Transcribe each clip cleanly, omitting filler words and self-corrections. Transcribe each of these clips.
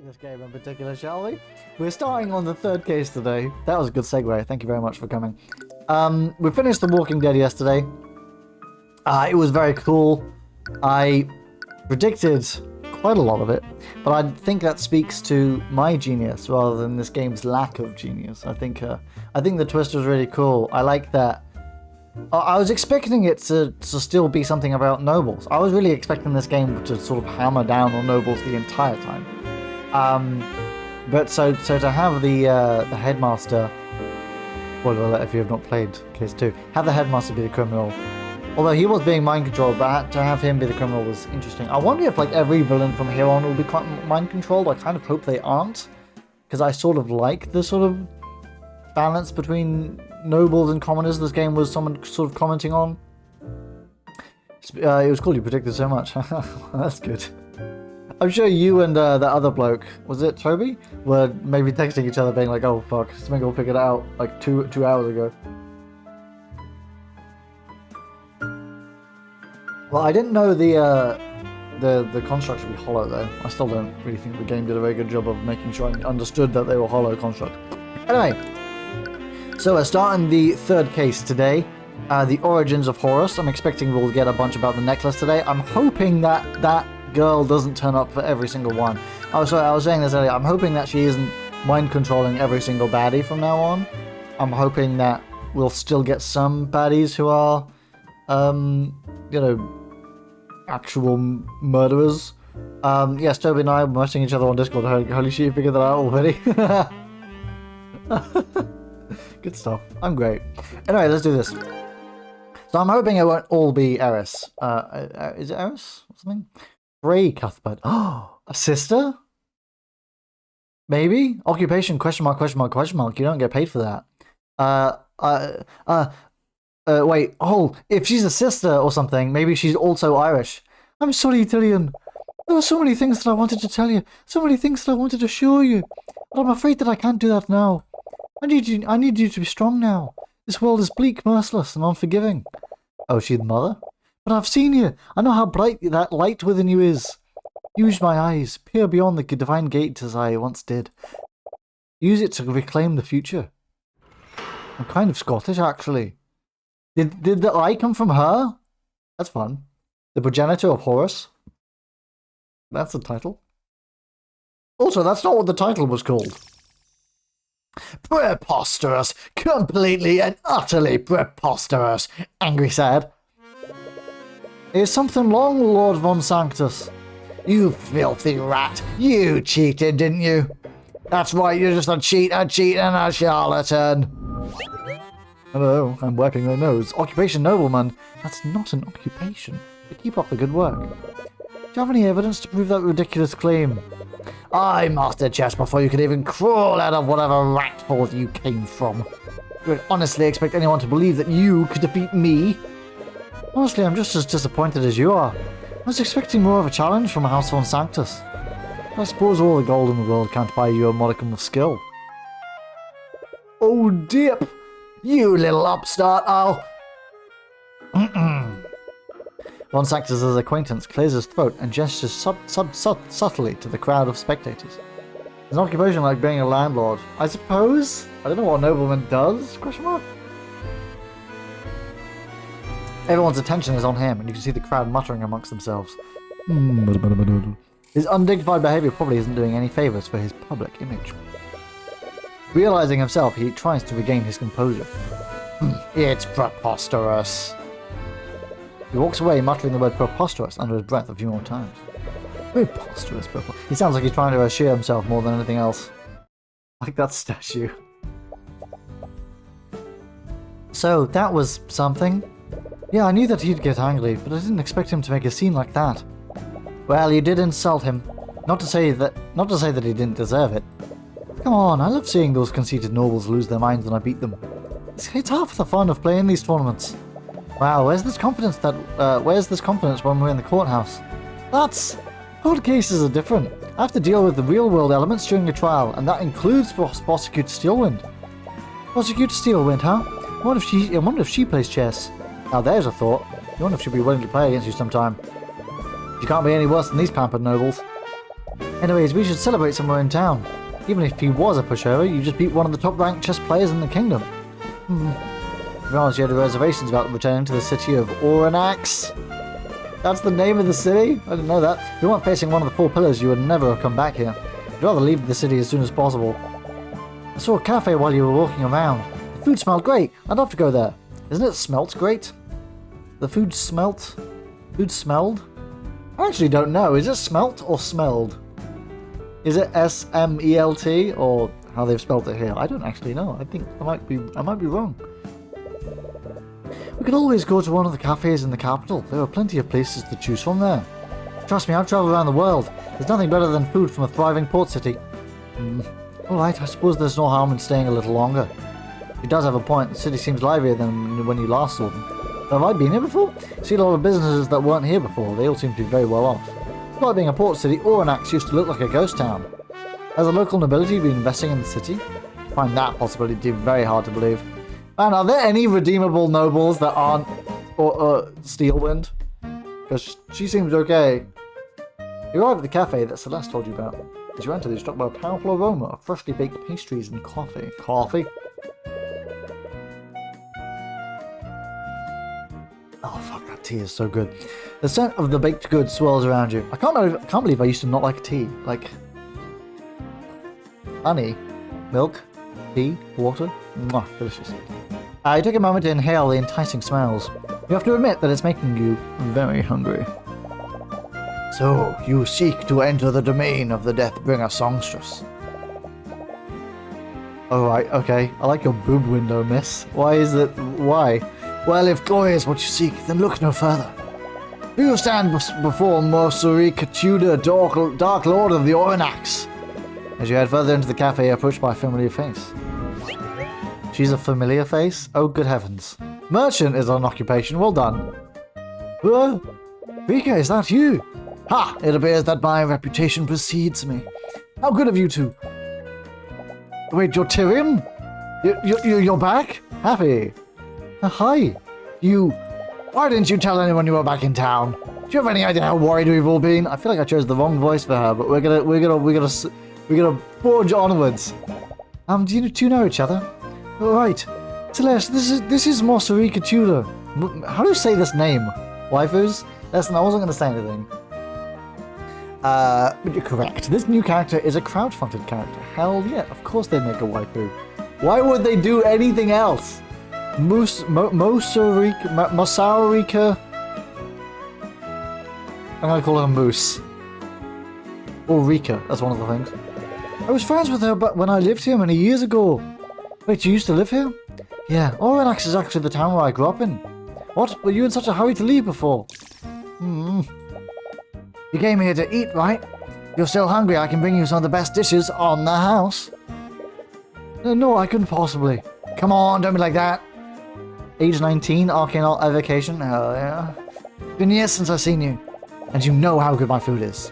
This game in particular, shall we? We're starting on the third case today. That was a good segue. Thank you very much for coming. We finished The Walking Dead yesterday. It was very cool. I predicted quite a lot of it, but I think that speaks to my genius rather than this game's lack of genius. I think the twist was really cool. I like that. I was expecting it to still be something about nobles. I was really expecting this game to sort of hammer down on nobles the entire time. But so to have the headmaster, well, if you have not played Case 2, have the headmaster be the criminal. Although he was being mind controlled, but to have him be the criminal was interesting. I wonder if like every villain from here on will be mind controlled. I kind of hope they aren't, because I sort of like the sort of balance between nobles and commoners this game was someone sort of commenting on. It was cool you predicted so much. That's good. I'm sure you and the other bloke, was it Toby, were maybe texting each other being like, oh fuck, Smingle figured it out like two hours ago. Well, I didn't know the constructs would be hollow though. I still don't really think the game did a very good job of making sure I understood that they were hollow constructs. Anyway, so we're starting the third case today. The Origins of Horus. I'm expecting we'll get a bunch about the necklace today. I'm hoping that girl doesn't turn up for every single one. Oh, sorry, I was saying this earlier. I'm hoping that she isn't mind controlling every single baddie from now on. I'm hoping that we'll still get some baddies who are, you know, actual murderers. Yes, Toby and I were messaging each other on Discord. Holy shit, you figured that out already. Good stuff. I'm great. Anyway, let's do this. So I'm hoping it won't all be Eris. Is it Eris or something? Tyrion Cuthbert. Oh, a sister? Maybe? Occupation, question mark, question mark, question mark. You don't get paid for that. Wait, oh, if she's a sister or something, maybe she's also Irish. I'm sorry, Tyrion. There were so many things that I wanted to tell you. So many things that I wanted to show you. But I'm afraid that I can't do that now. I need you to be strong now. This world is bleak, merciless, and unforgiving. Oh, she's the mother? But I've seen you. I know how bright that light within you is. Use my eyes. Peer beyond the divine gate as I once did. Use it to reclaim the future. I'm kind of Scottish, actually. Did the eye come from her? That's fun. The progenitor of Horus. That's the title. Also, that's not what the title was called. Preposterous. Completely and utterly preposterous. Angry sad. Is something wrong, Lord Von Sanctus? You filthy rat. You cheated, didn't you? That's right, you're just a cheat and a charlatan. Hello, I'm wiping your nose. Occupation nobleman. That's not an occupation. But keep up the good work. Do you have any evidence to prove that ridiculous claim? I mastered chess before you could even crawl out of whatever rat hole you came from. You would honestly expect anyone to believe that you could defeat me? Honestly, I'm just as disappointed as you are. I was expecting more of a challenge from House Von Sanctus. But I suppose all the gold in the world can't buy you a modicum of skill. Oh, dip! You little upstart, I'll... Von Sanctus's acquaintance clears his throat and gestures subtly to the crowd of spectators. It's an occupation like being a landlord. I suppose? I don't know what a nobleman does? Question mark? Everyone's attention is on him, and you can see the crowd muttering amongst themselves. His undignified behavior probably isn't doing any favors for his public image. Realizing himself, he tries to regain his composure. It's preposterous. He walks away, muttering the word preposterous under his breath a few more times. Preposterous, preposterous. He sounds like he's trying to assure himself more than anything else. Like that statue. So, that was something. Yeah, I knew that he'd get angry, but I didn't expect him to make a scene like that. Well, you did insult him. Not to say that he didn't deserve it. Come on, I love seeing those conceited nobles lose their minds when I beat them. It's half the fun of playing these tournaments. Wow, where's this confidence when we're in the courthouse? Cold cases are different. I have to deal with the real-world elements during a trial, and that includes Prosecutor Steelwind. Prosecutor Steelwind, huh? I wonder if she plays chess. Now there's a thought. I wonder if she'll be willing to play against you sometime. She can't be any worse than these pampered nobles. Anyways, we should celebrate somewhere in town. Even if he was a pushover, you just beat one of the top-ranked chess players in the kingdom. To be honest, you had reservations about returning to the city of Oranax. That's the name of the city? I didn't know that. If you weren't facing one of the 4 pillars, you would never have come back here. I'd rather leave the city as soon as possible. I saw a cafe while you were walking around. The food smelled great. I'd love to go there. Isn't it smelt great? The food smelt? Food smelled? I actually don't know. Is it smelt or smelled? Is it S-M-E-L-T or how they've spelled it here? I don't actually know. I think I might be wrong. We could always go to one of the cafes in the capital. There are plenty of places to choose from there. Trust me, I've traveled around the world. There's nothing better than food from a thriving port city. Alright, I suppose there's no harm in staying a little longer. He does have a point. The city seems livelier than when you last saw them. Have I been here before? See a lot of businesses that weren't here before. They all seem to be very well off. Despite being a port city, Oranax used to look like a ghost town. Has the local nobility been investing in the city? I find that possibility very hard to believe. Man, are there any redeemable nobles that aren't Steelwind? Because she seems okay. You arrive at the cafe that Celeste told you about. As you enter, you're struck by a powerful aroma of freshly baked pastries and coffee. Coffee? Oh fuck, that tea is so good. The scent of the baked goods swirls around you. I can't believe I used to not like tea. Like honey, milk, tea, water. Mwah, delicious. You take a moment to inhale the enticing smells. You have to admit that it's making you very hungry. So, you seek to enter the domain of the Deathbringer songstress. Alright, okay. I like your boob window, miss. Why is it... why? Well, if glory is what you seek, then look no further. You stand before Mosuri Tudor, Dark Lord of the Oranax. As you head further into the cafe, you're approached by a familiar face. She's a familiar face? Oh, good heavens. Merchant is an occupation. Well done. Rika, is that you? Ha! It appears that my reputation precedes me. How good of you two. Wait, you're Tyrion? You're back? Happy. Hi. Why didn't you tell anyone you were back in town? Do you have any idea how worried we've all been? I feel like I chose the wrong voice for her, but we're gonna forge onwards. Do you know each other? Right. Celeste, this is Mosarika Tudor. How do you say this name? Waifus? Listen, I wasn't going to say anything. But you're correct. This new character is a crowd-funded character. Hell yeah, of course they make a waifu. Why would they do anything else? Mosarika. I'm going to call her Moose. Or Rika, that's one of the things. I was friends with her but when I lived here many years ago. Wait, you used to live here? Yeah, Oranax is actually the town where I grew up in. What? Were you in such a hurry to leave before? You came here to eat, right? If you're still hungry, I can bring you some of the best dishes on the house. No, I couldn't possibly. Come on, don't be like that. Age 19, Arcane evocation. Hell yeah. Been years since I've seen you. And you know how good my food is.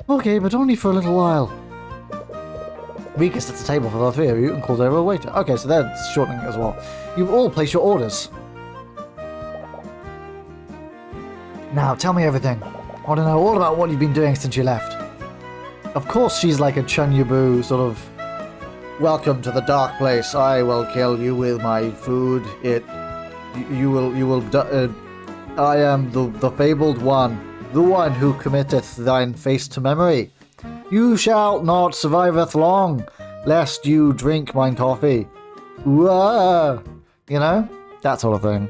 Okay, but only for a little while. Rika sets the table for the 3 of you and calls over a waiter. Okay, so they're shortening it as well. You all place your orders. Now, tell me everything. I want to know all about what you've been doing since you left. Of course she's like a Chun-Yubu sort of... Welcome to the dark place. I will kill you with my food. I am the fabled one. The one who committeth thine face to memory. You shall not surviveth long, lest you drink mine coffee. Whoa. You know? That sort of thing.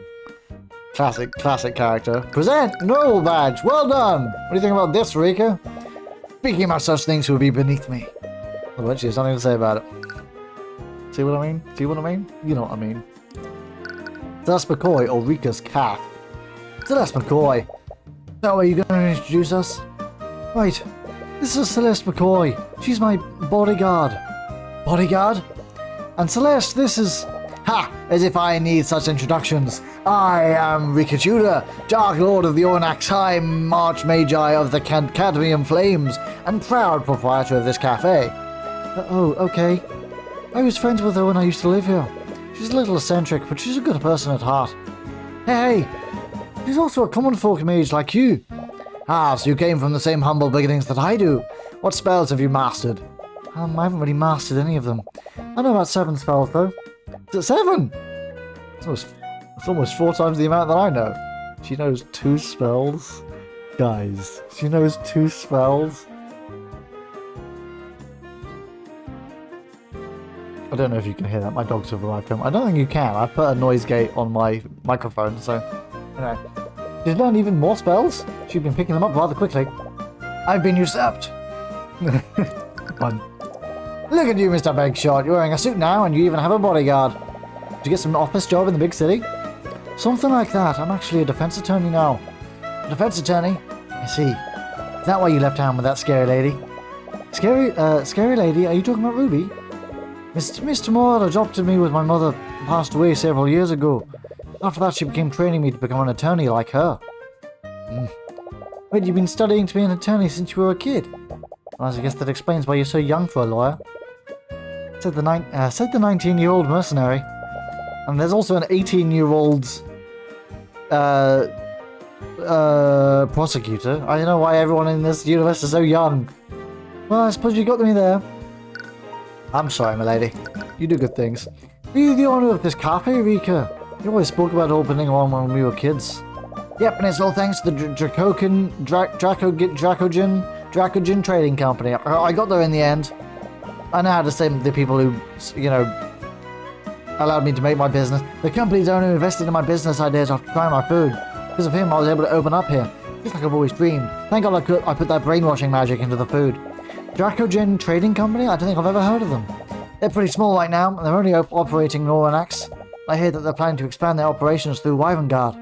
Classic character. Present! Noble badge! Well done! What do you think about this, Rika? Speaking about such things would be beneath me. Oh, but she has nothing to say about it. See what I mean? See what I mean? You know what I mean. Celeste McCoy, or Rika's calf. Celeste McCoy. So are you going to introduce us? Right. This is Celeste McCoy. She's my bodyguard. Bodyguard? And Celeste, this is... Ha! As if I need such introductions. I am Rika Tudor, Dark Lord of the Oranax, High March Magi of the Cadmium Flames, and proud proprietor of this cafe. Oh, okay. I was friends with her when I used to live here. She's a little eccentric, but she's a good person at heart. Hey! She's also a common folk mage like you. Ah, so you came from the same humble beginnings that I do. What spells have you mastered? I haven't really mastered any of them. I know about 7 spells, though. Is it 7? It's almost 4 times the amount that I know. She knows 2 spells? Guys, she knows 2 spells? I don't know if you can hear that. My dogs have arrived home. I don't think you can. I put a noise gate on my microphone, so... Anyway. She's learned even more spells? She's been picking them up rather quickly. I've been usurped. Fun. Look at you, Mr. Bagshot. You're wearing a suit now, and you even have a bodyguard. Did you get some office job in the big city? Something like that. I'm actually a defense attorney now. A defense attorney? I see. Is that why you left town with that scary lady? Scary lady? Are you talking about Ruby? Mr. Moore adopted me when my mother passed away several years ago. After that, she began training me to become an attorney like her. Wait, you've been studying to be an attorney since you were a kid? Well, I guess that explains why you're so young for a lawyer. Said the 19-year-old mercenary. And there's also an 18-year-old prosecutor. I don't know why everyone in this universe is so young. Well, I suppose you got me there. I'm sorry, milady. You do good things. Are you the owner of this cafe, Rika? You always spoke about opening one when we were kids. Yep, and it's all thanks to the Dracogen Trading Company. I got there in the end. I know how to say the people who, you know, allowed me to make my business. The company's owner invested in my business ideas after trying my food. Because of him, I was able to open up here. Just like I've always dreamed. Thank God I put that brainwashing magic into the food. Dracogen Trading Company? I don't think I've ever heard of them. They're pretty small right now, and they're only operating in Oranax. I hear that they're planning to expand their operations through Wyvengard.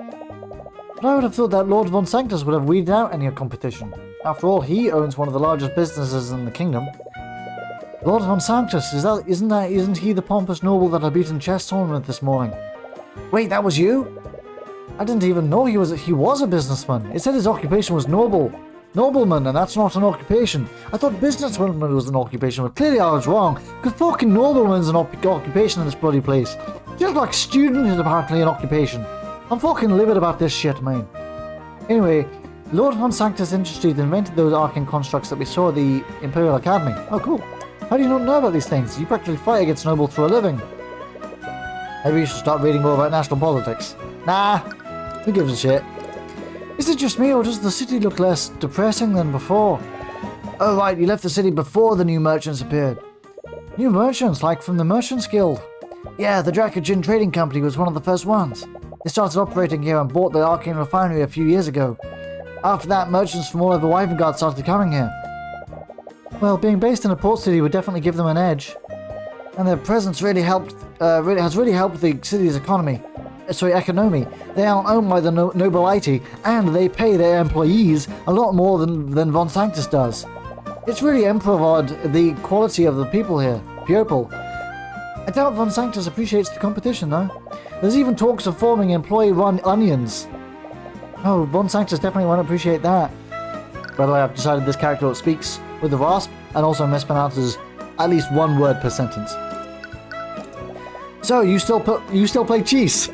But I would have thought that Lord Von Sanctus would have weeded out any competition. After all, he owns one of the largest businesses in the kingdom. Lord Von Sanctus, isn't he the pompous noble that I beat in chess tournament this morning? Wait, that was you? I didn't even know he was a businessman. It said his occupation was nobleman, and that's not an occupation. I thought businessman was an occupation, but clearly I was wrong. Because fucking nobleman's an occupation in this bloody place. Just like student is apparently an occupation. I'm fucking livid about this shit, man. Anyway, Lord Von Sanctus Industries invented those arcane constructs that we saw at the Imperial Academy. Oh, cool. How do you not know about these things? You practically fight against nobles for a living. Maybe you should start reading more about national politics. Nah, who gives a shit? Is it just me, or does the city look less depressing than before? Oh right, you left the city before the new merchants appeared. New merchants, like from the Merchants Guild? Yeah, the Dracogen Trading Company was one of the first ones. They started operating here and bought the Arcane Refinery a few years ago. After that, merchants from all over Wyvengard started coming here. Well, being based in a port city would definitely give them an edge. And their presence has really helped the city's economy. They are owned by the nobility, and they pay their employees a lot more than Von Sanctus does. It's really empowered the quality of the people here. Pupil. I doubt Von Sanctus appreciates the competition, though. There's even talks of forming employee-run onions. Oh, Von Sanctus definitely won't appreciate that. By the way, I've decided this character speaks with a rasp and also mispronounces at least one word per sentence. So, you still play chess?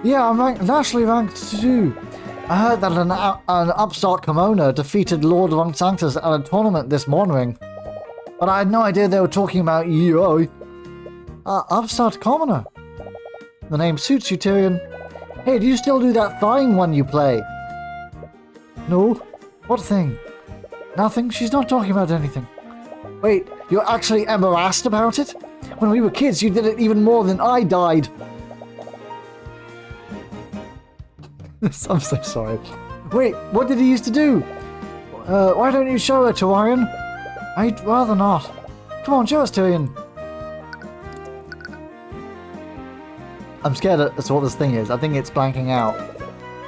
Yeah, I'm nationally ranked too. I heard that an upstart commoner defeated Lord Von Sanctus at a tournament this morning. But I had no idea they were talking about you. Upstart commoner. The name suits you, Tyrion. Hey, do you still do that thing one you play? No. What thing? Nothing. She's not talking about anything. Wait, you're actually embarrassed about it? When we were kids, you did it even more than I died. I'm so sorry. Wait, what did he used to do? Why don't you show her, Tyrion? I'd rather not. Come on, show us, Tyrion. I'm scared that's what this thing is. I think it's blanking out.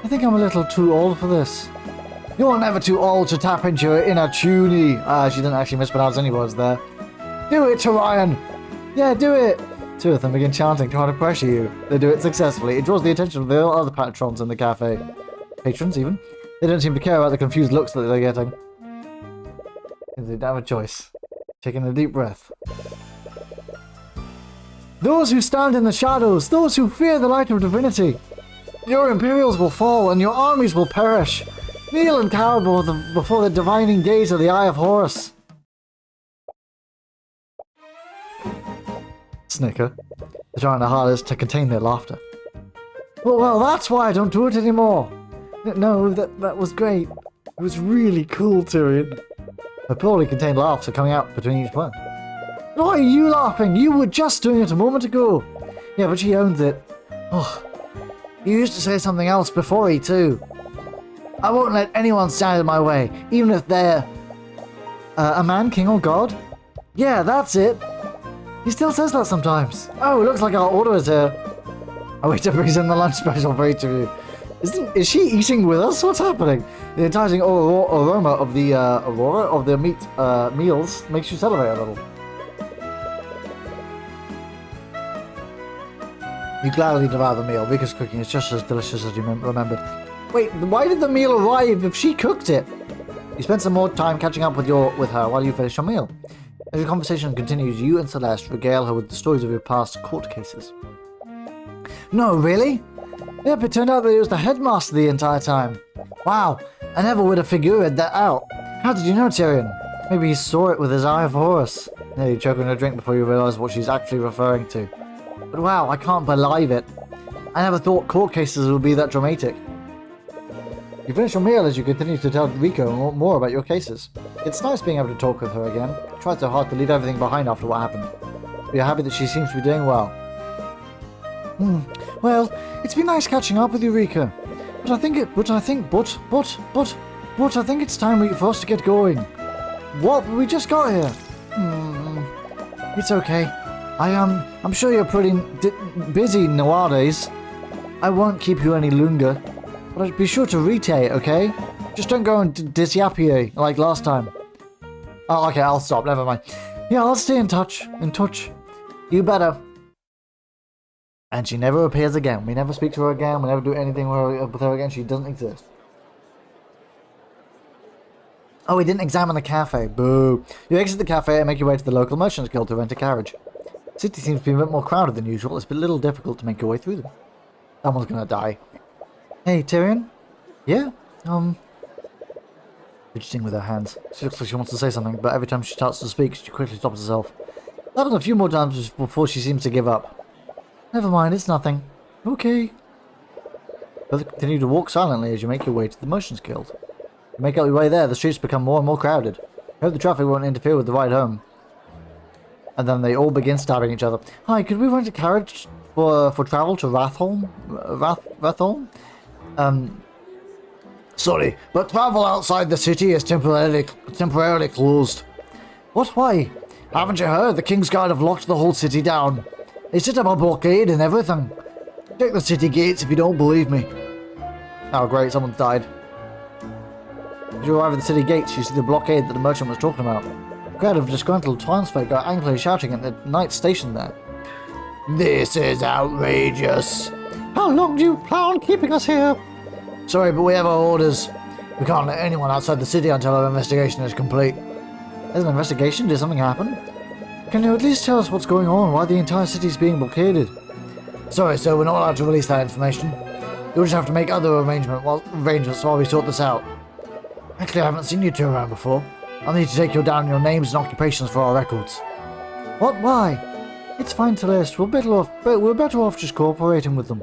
I think I'm a little too old for this. You're never too old to tap into your inner tuny. She didn't actually mispronounce any words there. Do it, Tyrion! Yeah, do it! Two of them begin chanting, trying to pressure you. They do it successfully. It draws the attention of the other patrons in the cafe. Patrons, even. They don't seem to care about the confused looks that they're getting. They don't have a choice. Taking a deep breath. Those who stand in the shadows, those who fear the light of divinity. Your Imperials will fall and your armies will perish. Kneel and cower before the divining gaze of the Eye of Horus. Snicker. They're trying their hardest to contain their laughter. Well, that's why I don't do it anymore. No, that was great. It was really cool, Tyrion. The poorly contained laughs are coming out between each one. Why are you laughing? You were just doing it a moment ago. Yeah, but she owns it. Oh, you used to say something else before he too. I won't let anyone stand in my way, even if they're a man, king, or god. Yeah, that's it. He still says that sometimes. Oh, looks like our order is here. I wait to present the lunch special for each of you. Is she eating with us? What's happening? The enticing aroma of the meat meals makes you celebrate a little. You gladly devour the meal. Rika's cooking is just as delicious as you remembered. Wait, why did the meal arrive if she cooked it? You spend some more time catching up with her while you finish your meal. As your conversation continues, you and Celeste regale her with the stories of your past court cases. No, really? Yep, it turned out that he was the headmaster the entire time. Wow, I never would have figured that out. How did you know, Tyrion? Maybe he saw it with his Eye of Horus. Nearly choking a drink before you realise what she's actually referring to. But wow, I can't believe it. I never thought court cases would be that dramatic. You finish your meal as you continue to tell Rico more about your cases. It's nice being able to talk with her again. I tried so hard to leave everything behind after what happened. But you're happy that she seems to be doing well. Well, it's been nice catching up with you, Rika. But I think it's time for us to get going. What? We just got here. It's okay. I'm sure you're pretty busy nowadays. I won't keep you any longer. But be sure to retake, okay? Just don't go and disyapia like last time. Oh, okay, I'll stop. Never mind. Yeah, I'll stay in touch. You better. And she never appears again. We never speak to her again. We never do anything with her again. She doesn't exist. Oh, we didn't examine the cafe. Boo. You exit the cafe and make your way to the local merchants guild to rent a carriage. The city seems to be a bit more crowded than usual. It's a little difficult to make your way through them. Someone's gonna die. Hey, Tyrion? Yeah? Fidgeting with her hands. She looks like she wants to say something, but every time she starts to speak, she quickly stops herself. It happens a few more times before she seems to give up. Never mind, it's nothing. Okay. Both continue to walk silently as you make your way to the Merchants Guild. You make out your way there, the streets become more and more crowded. You hope the traffic won't interfere with the ride home. And then they all begin stabbing each other. Hi, could we rent a carriage for travel to Ratholm? Sorry, but travel outside the city is temporarily closed. What? Why? Haven't you heard? The King's Guard have locked the whole city down. They set up a blockade and everything. Check the city gates if you don't believe me. Oh great, someone's died. As you arrive at the city gates, you see the blockade that the merchant was talking about. A crowd of disgruntled townsfolk are angrily shouting at the knights stationed there. This is outrageous. How long do you plan on keeping us here? Sorry, but we have our orders. We can't let anyone outside the city until our investigation is complete. There's an investigation? Did something happen? Can you at least tell us what's going on, why the entire city is being blockaded? Sorry, sir, we're not allowed to release that information. You'll just have to make other arrangements while we sort this out. Actually, I haven't seen you two around before. I'll need to take down your names and occupations for our records. What? Why? It's fine to list. We're better off just cooperating with them.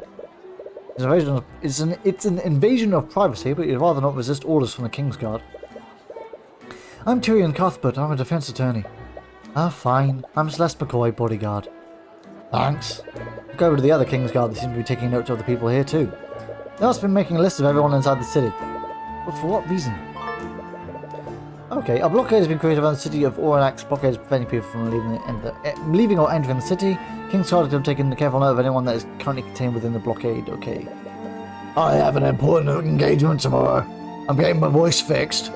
It's an invasion of privacy, but you'd rather not resist orders from the King's Guard. I'm Tyrion Cuthbert. I'm a defense attorney. Ah, fine. I'm Celeste McCoy, bodyguard. Thanks. Go over to the other King's Guard. They seem to be taking notes of the people here too. They must have been making a list of everyone inside the city. But for what reason? Okay, a blockade has been created around the city of Oronak's blockades preventing people from leaving or entering the city. King's Guard have taken careful note of anyone that is currently contained within the blockade. Okay. I have an important engagement tomorrow. I'm getting my voice fixed.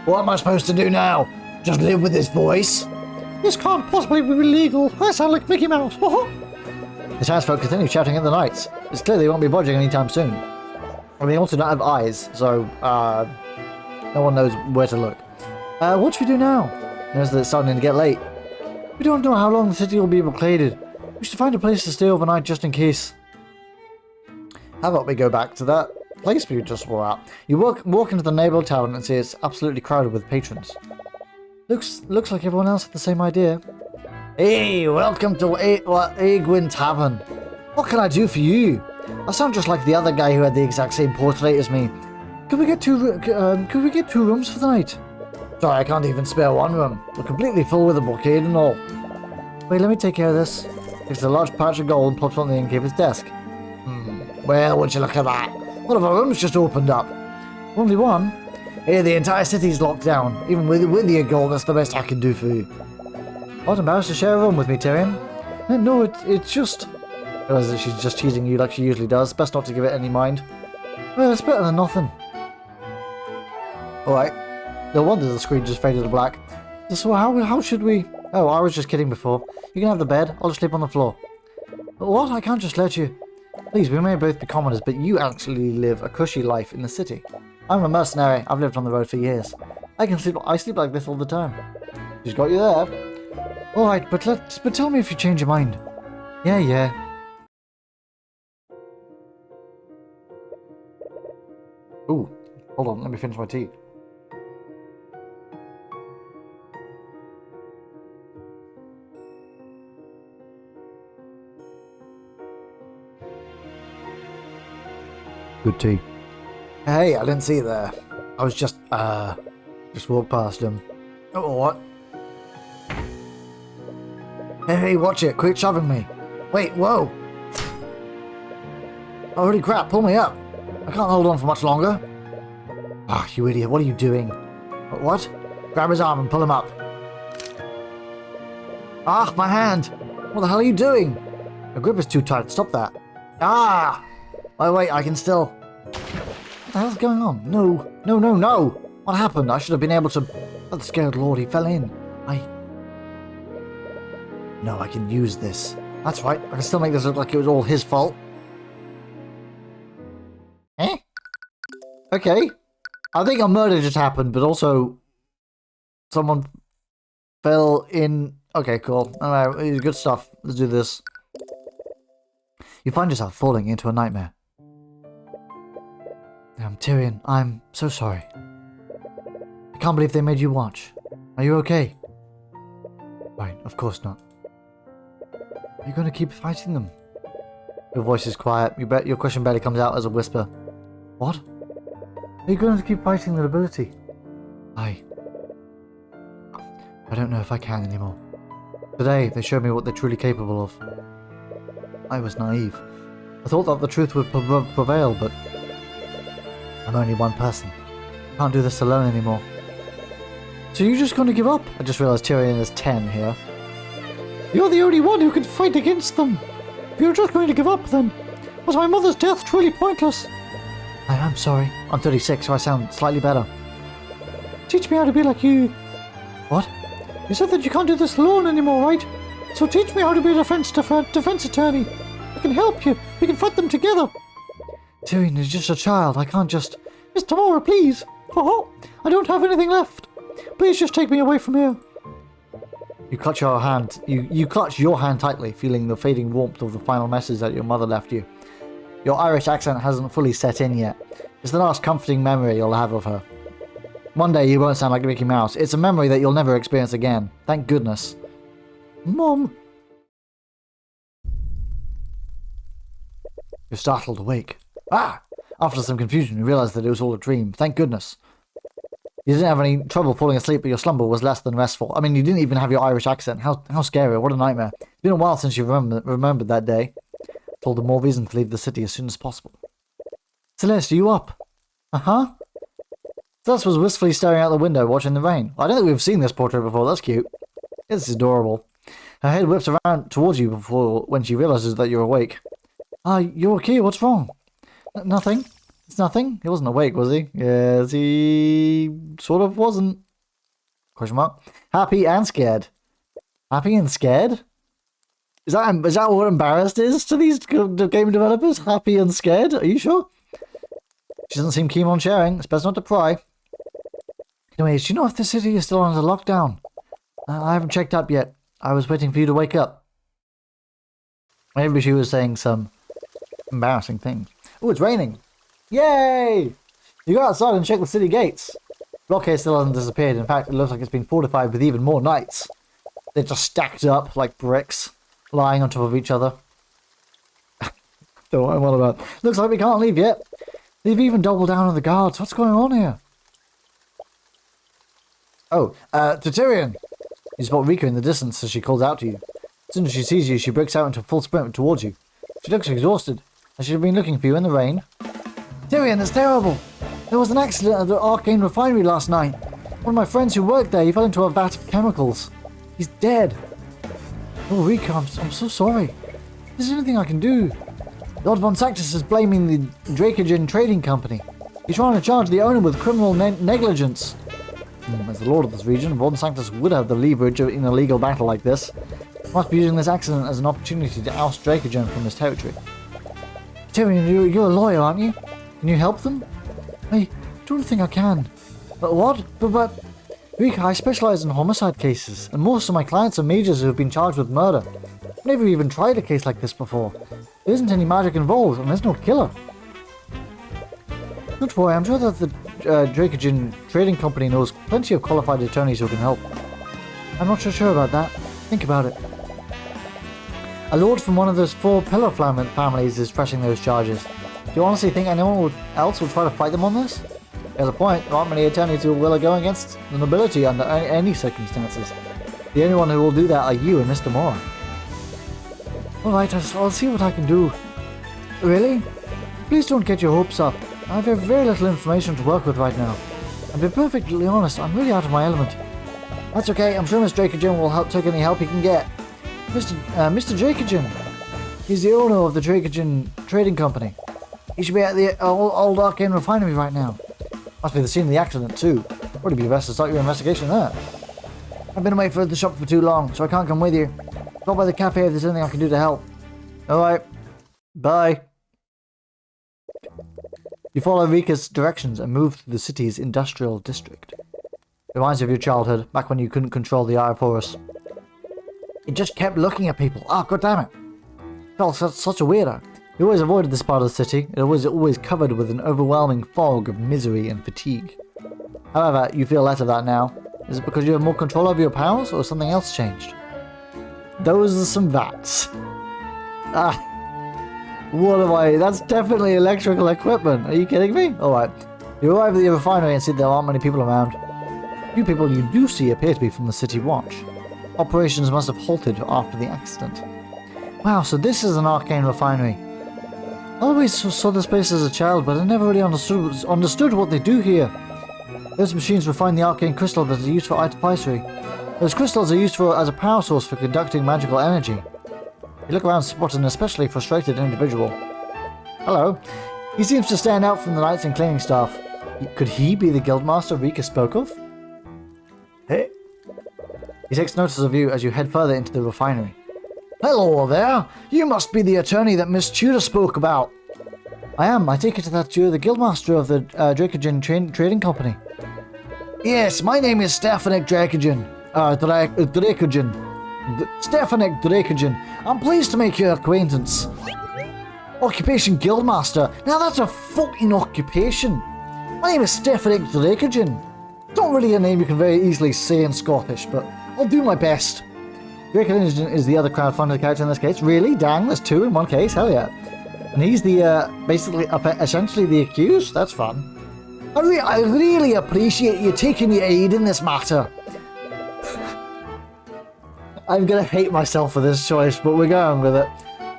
What am I supposed to do now? Just live with this voice? This can't possibly be legal. I sound like Mickey Mouse. The townsfolk continue shouting at the knights. It's clear they won't be budging anytime soon. And they also don't have eyes, so no one knows where to look. What should we do now? Notice that it's starting to get late. We don't know how long the city will be blockaded. We should find a place to stay overnight just in case. How about we go back to that place we just were at. You walk into the neighboring tavern and see it's absolutely crowded with patrons. Looks like everyone else had the same idea. Hey, welcome to Aegwin Tavern. What can I do for you? I sound just like the other guy who had the exact same portrait as me. Could we get two rooms for the night? Sorry, I can't even spare one room. We're completely full with a blockade and all. Wait, let me take care of this. Takes a large patch of gold and pops on the innkeeper's desk. Well, would you look at that? One of our rooms just opened up. Only one? Hey, the entire city's locked down. Even with your gold, that's the best I can do for you. What, embarrassed to share a room with me, Tyrion? No, it's just... Realize that she's just teasing you like she usually does. Best not to give it any mind. Well, it's better than nothing. Alright. No wonder the screen just faded to black. So how should we... Oh, I was just kidding before. You can have the bed. I'll just sleep on the floor. But what? I can't just let you... Please, we may both be commoners, but you actually live a cushy life in the city. I'm a mercenary. I've lived on the road for years. I sleep like this all the time. She's got you there. Alright, but tell me if you change your mind. Yeah. Ooh, hold on, let me finish my tea. Good tea. Hey, I didn't see you there. I was just walked past him. Oh, what? Hey, watch it. Quit shoving me. Wait, whoa. Holy crap, pull me up. I can't hold on for much longer. Ah, you idiot, what are you doing? What? Grab his arm and pull him up. Ah, my hand. What the hell are you doing? Your grip is too tight. Stop that. Ah! Wait, I can still... What the hell's going on? No. What happened? I should have been able to... That scared lord, he fell in. No, I can use this. That's right. I can still make this look like it was all his fault. Okay. I think a murder just happened, but also... Someone... fell in... Okay, cool. Alright, good stuff. Let's do this. You find yourself falling into a nightmare. Tyrion, I'm so sorry. I can't believe they made you watch. Are you okay? Right, of course not. Are you going to keep fighting them? Your voice is quiet. Your question barely comes out as a whisper. What? Are you going to keep fighting the nobility? I don't know if I can anymore. Today, they showed me what they're truly capable of. I was naive. I thought that the truth would prevail, but... I'm only one person. I can't do this alone anymore. So you're just going to give up? I just realized Tyrion is 10 here. You're the only one who can fight against them. If you're just going to give up, then was my mother's death truly pointless? I'm sorry. I'm 36, so I sound slightly better. Teach me how to be like you. What? You said that you can't do this alone anymore, right? So teach me how to be a defense attorney. I can help you. We can fight them together. Tyrion is just a child. I can't just... Miss Tamora, please. Oh, I don't have anything left. Please just take me away from here. You clutch your hand. You clutch your hand tightly, feeling the fading warmth of the final message that your mother left you. Your Irish accent hasn't fully set in yet. It's the last comforting memory you'll have of her. One day you won't sound like Mickey Mouse. It's a memory that you'll never experience again. Thank goodness. Mom! You're startled awake. Ah! After some confusion, you realize that it was all a dream. Thank goodness. You didn't have any trouble falling asleep, but your slumber was less than restful. I mean, you didn't even have your Irish accent. How scary. What a nightmare. It's been a while since you remembered that day. Told them more reason to leave the city as soon as possible. Celeste, are you up? Uh-huh. Celeste was wistfully staring out the window, watching the rain. I don't think we've seen this portrait before. That's cute. It's adorable. Her head whips around towards you when she realizes that you're awake. You're okay. What's wrong? Nothing. It's nothing. He wasn't awake, was he? Yes, he sort of wasn't. Question mark. Happy and scared. Happy and scared? Is that what embarrassed is to these game developers? Happy and scared? Are you sure? She doesn't seem keen on sharing. It's best not to pry. Anyways, do you know if the city is still under lockdown? I haven't checked up yet. I was waiting for you to wake up. Maybe she was saying some embarrassing things. Oh, it's raining. Yay! You go outside and check the city gates. Blockade still hasn't disappeared. In fact, it looks like it's been fortified with even more knights. They're just stacked up like bricks, lying on top of each other. Don't know what I'm on about. Looks like we can't leave yet. They've even doubled down on the guards. What's going on here? Oh, to Tyrion. You spot Rika in the distance as she calls out to you. As soon as she sees you, she breaks out into a full sprint towards you. She looks exhausted, as she'd been looking for you in the rain. Tyrion, it's terrible! There was an accident at the Arcane refinery last night. One of my friends who worked there, he fell into a vat of chemicals. He's dead. Oh, Rika, I'm so sorry. Is there anything I can do? Lord Von Sanctus is blaming the Dracogen Trading Company. He's trying to charge the owner with criminal negligence. As the lord of this region, Von Sanctus would have the leverage in a legal battle like this. Must be using this accident as an opportunity to oust Dracogen from his territory. Tyrion, you're a lawyer, aren't you? Can you help them? I don't think I can. But what? But Rika, I specialize in homicide cases, and most of my clients are mages who have been charged with murder. I've never even tried a case like this before. There isn't any magic involved, and there's no killer. Don't worry, I'm sure that the Dracogen Trading Company knows plenty of qualified attorneys who can help. I'm not so sure about that. Think about it. A lord from one of those 4 pillar families is pressing those charges. Do you honestly think anyone else will try to fight them on this? There's a point. There aren't many attorneys who will go against the nobility under any circumstances. The only one who will do that are you and Mr. Moore. Alright, I'll see what I can do. Really? Please don't get your hopes up. I have very little information to work with right now. And to be perfectly honest, I'm really out of my element. That's okay, I'm sure Mr. Dracogen will take any help he can get. Mr. Dracogen. He's the owner of the Dracogen Trading Company. He should be at the old Arcane refinery right now. Must be the scene of the accident too. Probably be best to start your investigation there. I've been away from the shop for too long, so I can't come with you. Stop by the cafe if there's anything I can do to help. Alright. Bye. You follow Rika's directions and move through the city's industrial district. It reminds you of your childhood, back when you couldn't control the Eye of Horus. It just kept looking at people. Oh, god damn it. Felt such a weirdo. You always avoided this part of the city. It was always covered with an overwhelming fog of misery and fatigue. However, you feel less of that now. Is it because you have more control over your powers, or something else changed? Those are some vats. Ah. What am I? That's definitely electrical equipment. Are you kidding me? Alright. You arrive at the refinery and see there aren't many people around. A few people you do see appear to be from the city watch. Operations must have halted after the accident. Wow, so this is an Arcane refinery. I always saw this place as a child, but I never really understood what they do here. Those machines refine the arcane crystal that are used for artificery. Those crystals are used as a power source for conducting magical energy. You look around to spot an especially frustrated individual. Hello. He seems to stand out from the knights and cleaning staff. Could he be the guildmaster Rika spoke of? Hey. He takes notice of you as you head further into the refinery. Hello there! You must be the attorney that Miss Tudor spoke about. I am. I take it that you're the guildmaster of the Dracogen Trading Company. Yes, my name is Stefanik Dracogen. Dracogen. Stefanik Dracogen. I'm pleased to make your acquaintance. Occupation Guildmaster. Now that's a fucking occupation. My name is Stefanik Dracogen. It's not really a name you can very easily say in Scottish, but I'll do my best. Dracogen is the other crowdfunded character in this case. Really? Dang, there's 2 in one case? Hell yeah. And he's the, basically, essentially the accused? That's fun. I really appreciate you taking your aid in this matter. I'm gonna hate myself for this choice, but we're going with it.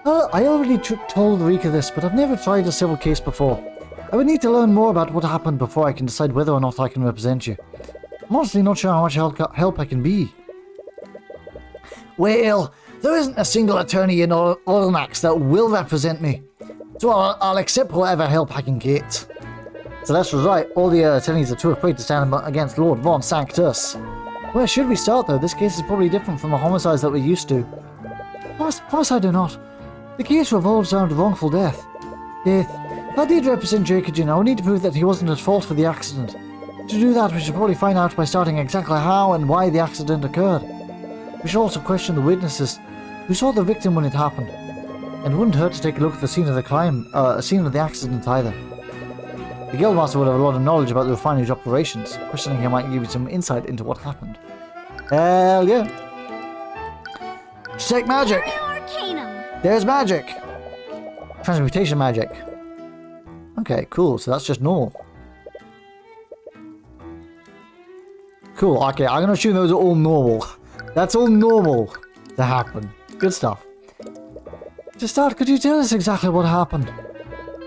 I already told Rika this, but I've never tried a civil case before. I would need to learn more about what happened before I can decide whether or not I can represent you. I'm honestly not sure how much help I can be. Well, there isn't a single attorney in Ornax that will represent me, so I'll accept whatever help I can get. So that's right, all the attorneys are too afraid to stand against Lord Von Sanctus. Where should we start though? This case is probably different from the homicides that we're used to. Homicide or not, the case revolves around wrongful death. If I did represent Dracogen, I would need to prove that he wasn't at fault for the accident. To do that, we should probably find out by starting exactly how and why the accident occurred. We should also question the witnesses who saw the victim when it happened. And it wouldn't hurt to take a look at the scene of the accident either. The Guildmaster would have a lot of knowledge about the refinery's operations. Questioning him might give you some insight into what happened. Hell yeah. Check magic! There's magic! Transmutation magic. Okay, cool. So that's just normal. Cool. Okay, I'm gonna assume those are all normal. That's all normal to happen. Good stuff. To start, could you tell us exactly what happened?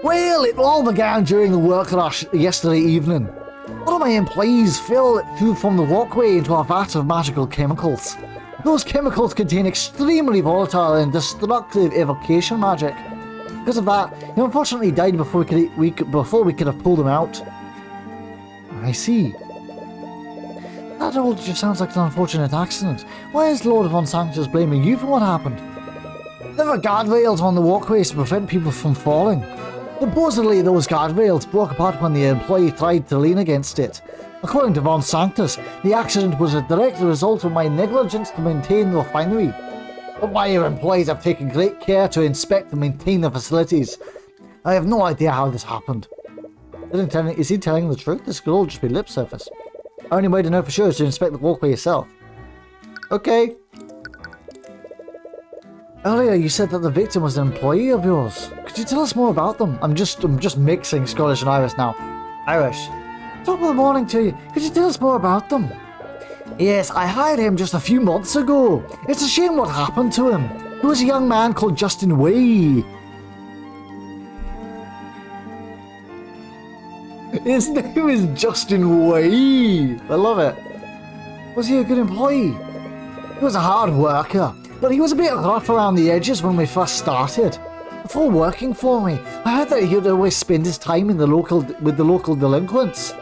Well, it all began during the work rush yesterday evening. One of my employees fell through from the walkway into a vat of magical chemicals. Those chemicals contain extremely volatile and destructive evocation magic. Because of that, he unfortunately died before we could have pulled him out. I see. That all just sounds like an unfortunate accident. Why is Lord Von Sanctus blaming you for what happened? There were guardrails on the walkways to prevent people from falling. Supposedly, those guardrails broke apart when the employee tried to lean against it. According to Von Sanctus, the accident was a direct result of my negligence to maintain the refinery. But my employees have taken great care to inspect and maintain the facilities. I have no idea how this happened. Is he telling the truth? This could all just be lip service. Only way to know for sure is to inspect the walkway yourself. Okay. Earlier you said that the victim was an employee of yours. Could you tell us more about them? I'm just mixing Scottish and Irish now. Irish. Top of the morning to you. Could you tell us more about them? Yes, I hired him just a few months ago. It's a shame what happened to him. He was a young man called Justin Way. His name is Justin Way. I love it. Was he a good employee? He was a hard worker, but he was a bit rough around the edges when we first started. Before working for me, I heard that he would always spend his time with the local delinquents.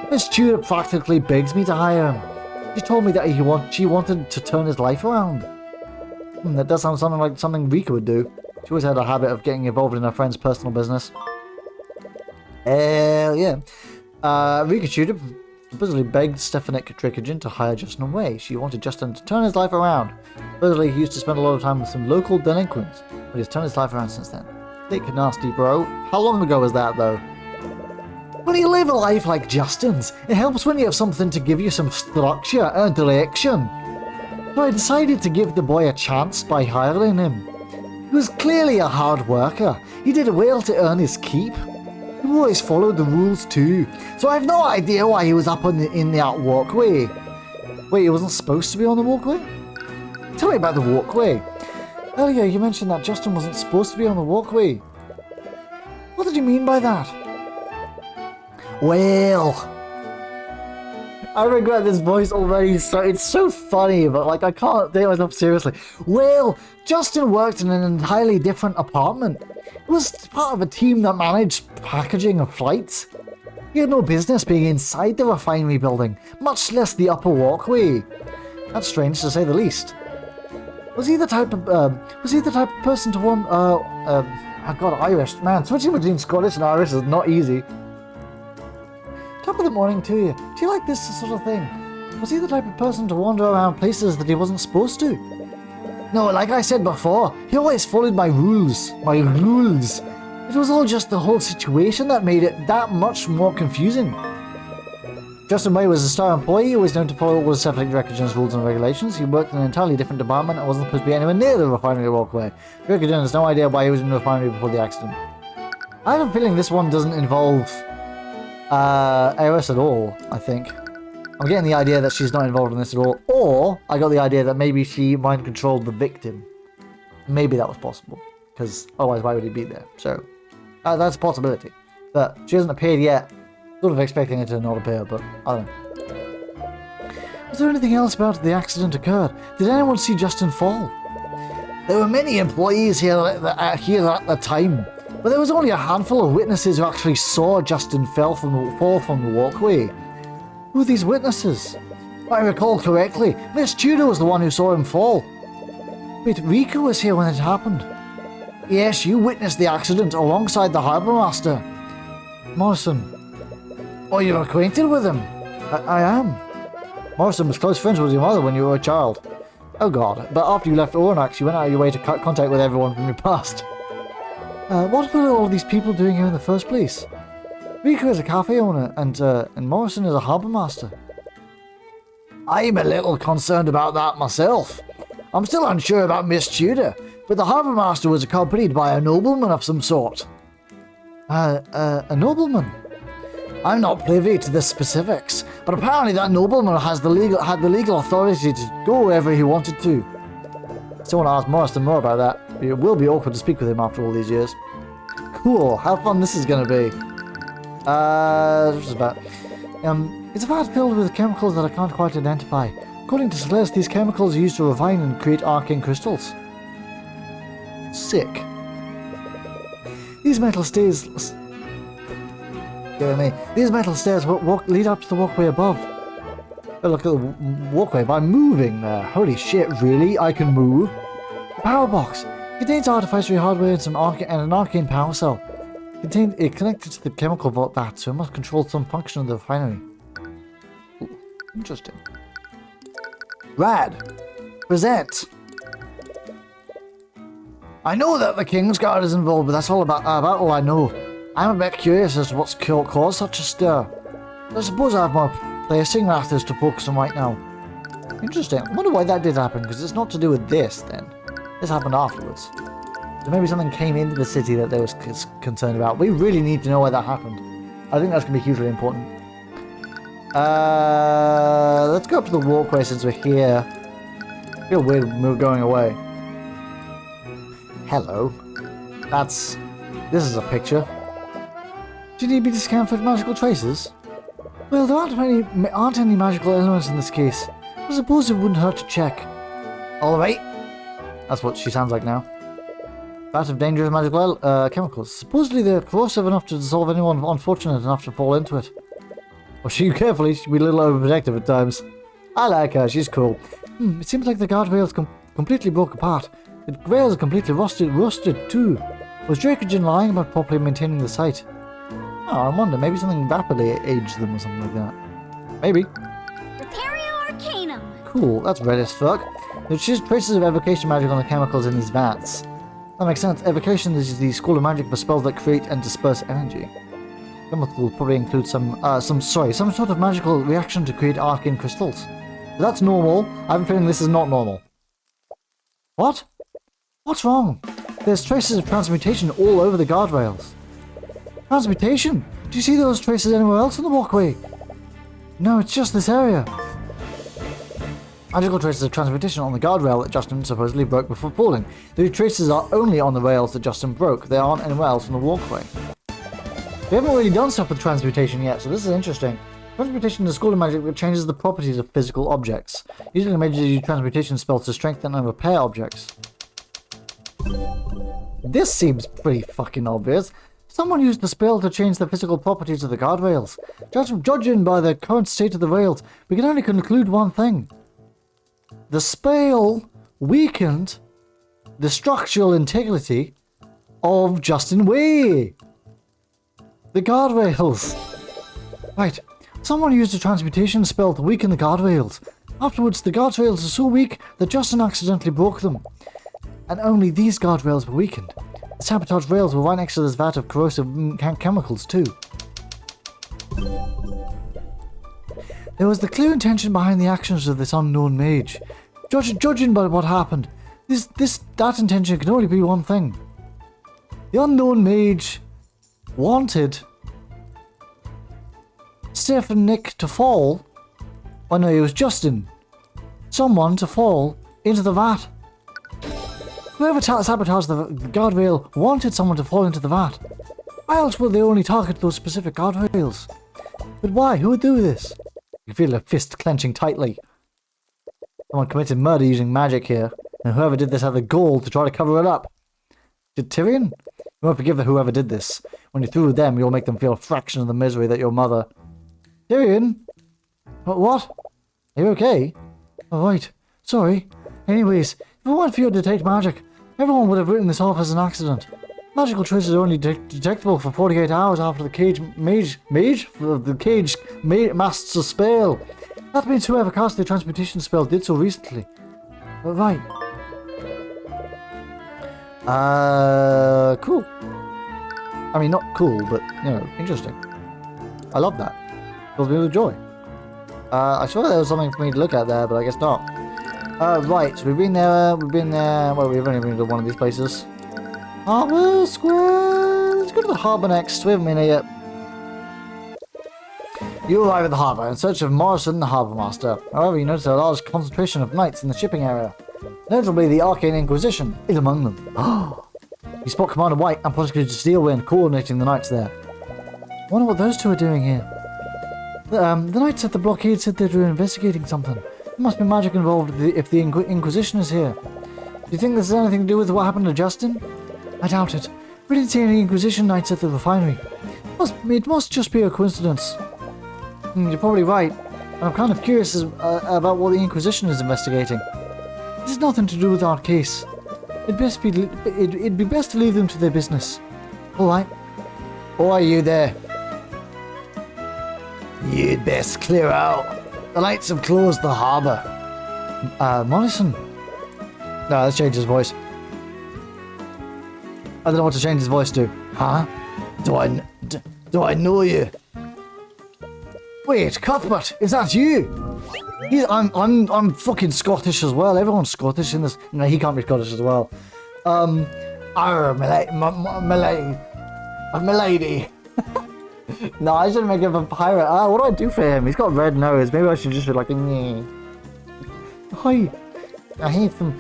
Miss Tudor practically begged me to hire him. She told me that she wanted to turn his life around. That does sound something like something Rika would do. She always had a habit of getting involved in her friend's personal business. Hell yeah. Rika Tudor supposedly begged Stefanik Trickagen to hire Justin away. She wanted Justin to turn his life around. Supposedly he used to spend a lot of time with some local delinquents, but he's turned his life around since then. Thick nasty bro. How long ago was that though? When you live a life like Justin's, it helps when you have something to give you some structure and direction. So I decided to give the boy a chance by hiring him. He was clearly a hard worker. He did well to earn his keep. He always followed the rules too, so I have no idea why he was up in that walkway. Wait, he wasn't supposed to be on the walkway? Tell me about the walkway. Earlier you mentioned that Justin wasn't supposed to be on the walkway. What did you mean by that? Well, I regret this voice already, so it's so funny, but like I can't take myself seriously. Well, Justin worked in an entirely different apartment. He was part of a team that managed packaging of flights. He had no business being inside the refinery building, much less the upper walkway. That's strange to say the least. Was he the type of person to want? I got Irish. Man, switching between Scottish and Irish is not easy. Top of the morning to you. Do you like this sort of thing? Was he the type of person to wander around places that he wasn't supposed to? No, like I said before, he always followed my rules. My rules. It was all just the whole situation that made it that much more confusing. Justin Way was a star employee who was known to follow all the Stefanik Trickagen's rules and regulations. He worked in an entirely different department and wasn't supposed to be anywhere near the refinery walkway. Trickagen has no idea why he was in the refinery before the accident. I have a feeling this one doesn't involve Eris at all, I think. I'm getting the idea that she's not involved in this at all, or I got the idea that maybe she mind controlled the victim. Maybe that was possible, because otherwise why would he be there? So, that's a possibility. But she hasn't appeared yet. Sort of expecting her to not appear, but I don't know. Was there anything else about the accident occurred? Did anyone see Justin fall? There were many employees here at the time, but there was only a handful of witnesses who actually saw Justin fall from the walkway. Who are these witnesses? If I recall correctly, Miss Tudor was the one who saw him fall. Wait, Rika was here when it happened. Yes, you witnessed the accident alongside the harbour master. Morrison. Oh, you're acquainted with him? I am. Morrison was close friends with your mother when you were a child. Oh god, but after you left Ornax, you went out of your way to cut contact with everyone from your past. What were all these people doing here in the first place? Rico is a cafe owner, and Morrison is a harbour master. I'm a little concerned about that myself. I'm still unsure about Miss Tudor, but the harbour master was accompanied by a nobleman of some sort. A nobleman? I'm not privy to the specifics, but apparently that nobleman had the legal authority to go wherever he wanted to. Still want to ask Morrison more about that. It will be awkward to speak with him after all these years. Cool, how fun this is going to be. What's it about? It's a vat filled with chemicals that I can't quite identify. According to Celeste, these chemicals are used to refine and create arcane crystals. Sick. These metal stairs... These metal stairs lead up to the walkway above. Oh, look at the walkway by moving there. Holy shit, really? I can move? Power box. Contains artificial hardware and an arcane power cell. It connected to the chemical vault vat, so it must control some function of the refinery. Ooh, interesting. Rad. Present. I know that the King's Guard is involved, but that's all about all I know. I'm a bit curious as to what's caused such a stir. I suppose I have more placing methods to focus on right now. Interesting. I wonder why that did happen, because it's not to do with this, then. This happened afterwards. So maybe something came into the city that they was concerned about. We really need to know why that happened. I think that's going to be hugely important. Let's go up to the walkway since we're here. I feel weird we're going away. Hello. This is a picture. Do you need me to scan for magical traces? Well, there aren't any magical elements in this case. I suppose it wouldn't hurt to check. Alright. That's what she sounds like now. Vat of dangerous magical chemicals. Supposedly they're corrosive enough to dissolve anyone unfortunate enough to fall into it. Well, shoot carefully, she'd be a little overprotective at times. I like her, she's cool. It seems like the guardrails completely broke apart. The rails are completely rusted too. Was Dracogen lying about properly maintaining the site? Oh, I wonder, maybe something rapidly aged them or something like that. Maybe. Repario Arcanum. Cool, that's red as fuck. There's just traces of evocation magic on the chemicals in these vats. That makes sense. Evocation is the school of magic for spells that create and disperse energy. Chemical will probably include some sort of magical reaction to create arcane crystals. So that's normal. I have a feeling this is not normal. What? What's wrong? There's traces of transmutation all over the guardrails. Transmutation? Do you see those traces anywhere else on the walkway? No, it's just this area. Magical traces of transmutation on the guardrail that Justin supposedly broke before falling. The traces are only on the rails that Justin broke. They aren't anywhere else on the walkway. We haven't really done stuff with transmutation yet, so this is interesting. Transmutation is a school of magic that changes the properties of physical objects. Using mages use transmutation spells to strengthen and repair objects. This seems pretty fucking obvious. Someone used the spell to change the physical properties of the guardrails. Judging by the current state of the rails, we can only conclude one thing. The spell weakened the structural integrity of Justin Way. The guardrails. Right. Someone used a transmutation spell to weaken the guardrails. Afterwards, the guardrails are so weak that Justin accidentally broke them. And only these guardrails were weakened. The sabotaged rails were right next to this vat of corrosive chemicals too. There was the clear intention behind the actions of this unknown mage. Judging by what happened, that intention can only be one thing. The unknown mage wanted Steph and Nick to fall. Oh no, it was Justin. Someone to fall into the vat. Whoever sabotaged the guardrail wanted someone to fall into the vat. Why else would they only target those specific guardrails? But why? Who would do this? You feel a fist clenching tightly. Someone committed murder using magic here, and whoever did this had the gall to try to cover it up. Did Tyrion? You won't forgive whoever did this. When you threw them, you'll make them feel a fraction of the misery that your mother... Tyrion? What? Are you okay? Oh, right. Sorry. Anyways, if it weren't for your detect magic, everyone would have written this off as an accident. Magical traces are only detectable for 48 hours after the cage masts a spell. That means whoever cast the transmutation spell did so recently. Right. Cool. I mean, not cool, but, you know, interesting. I love that. Fills me with joy. I swear there was something for me to look at there, but I guess not. Right, so we've been there, well, we've only been to one of these places. Harbour Square! Let's go to the harbour next, we haven't been here yet. You arrive at the harbour in search of Morrison, the harbour master. However, you notice a large concentration of knights in the shipping area. Notably, the Arcane Inquisition is among them. You spot Commander White and Prosecutor Steelwind coordinating the knights there. I wonder what those two are doing here. The knights at the blockade said they were investigating something. There must be magic involved if the Inquisition is here. Do you think this has anything to do with what happened to Justin? I doubt it. We didn't see any Inquisition knights at the refinery. It must just be a coincidence. You're probably right. And I'm kind of curious about what the Inquisition is investigating. This has nothing to do with our case. It'd be best to leave them to their business. Alright. Or are you there? You'd best clear out. The knights have closed the harbour. Morrison? No, let's change his voice. I don't know what to change his voice to. Huh? Do I know you? Wait, Cuthbert, is that you? I'm fucking Scottish as well. Everyone's Scottish in this. No, he can't be Scottish as well. Milady. No, I shouldn't make him a pirate. What do I do for him? He's got a red nose. Maybe I should just be like, hi. I hear from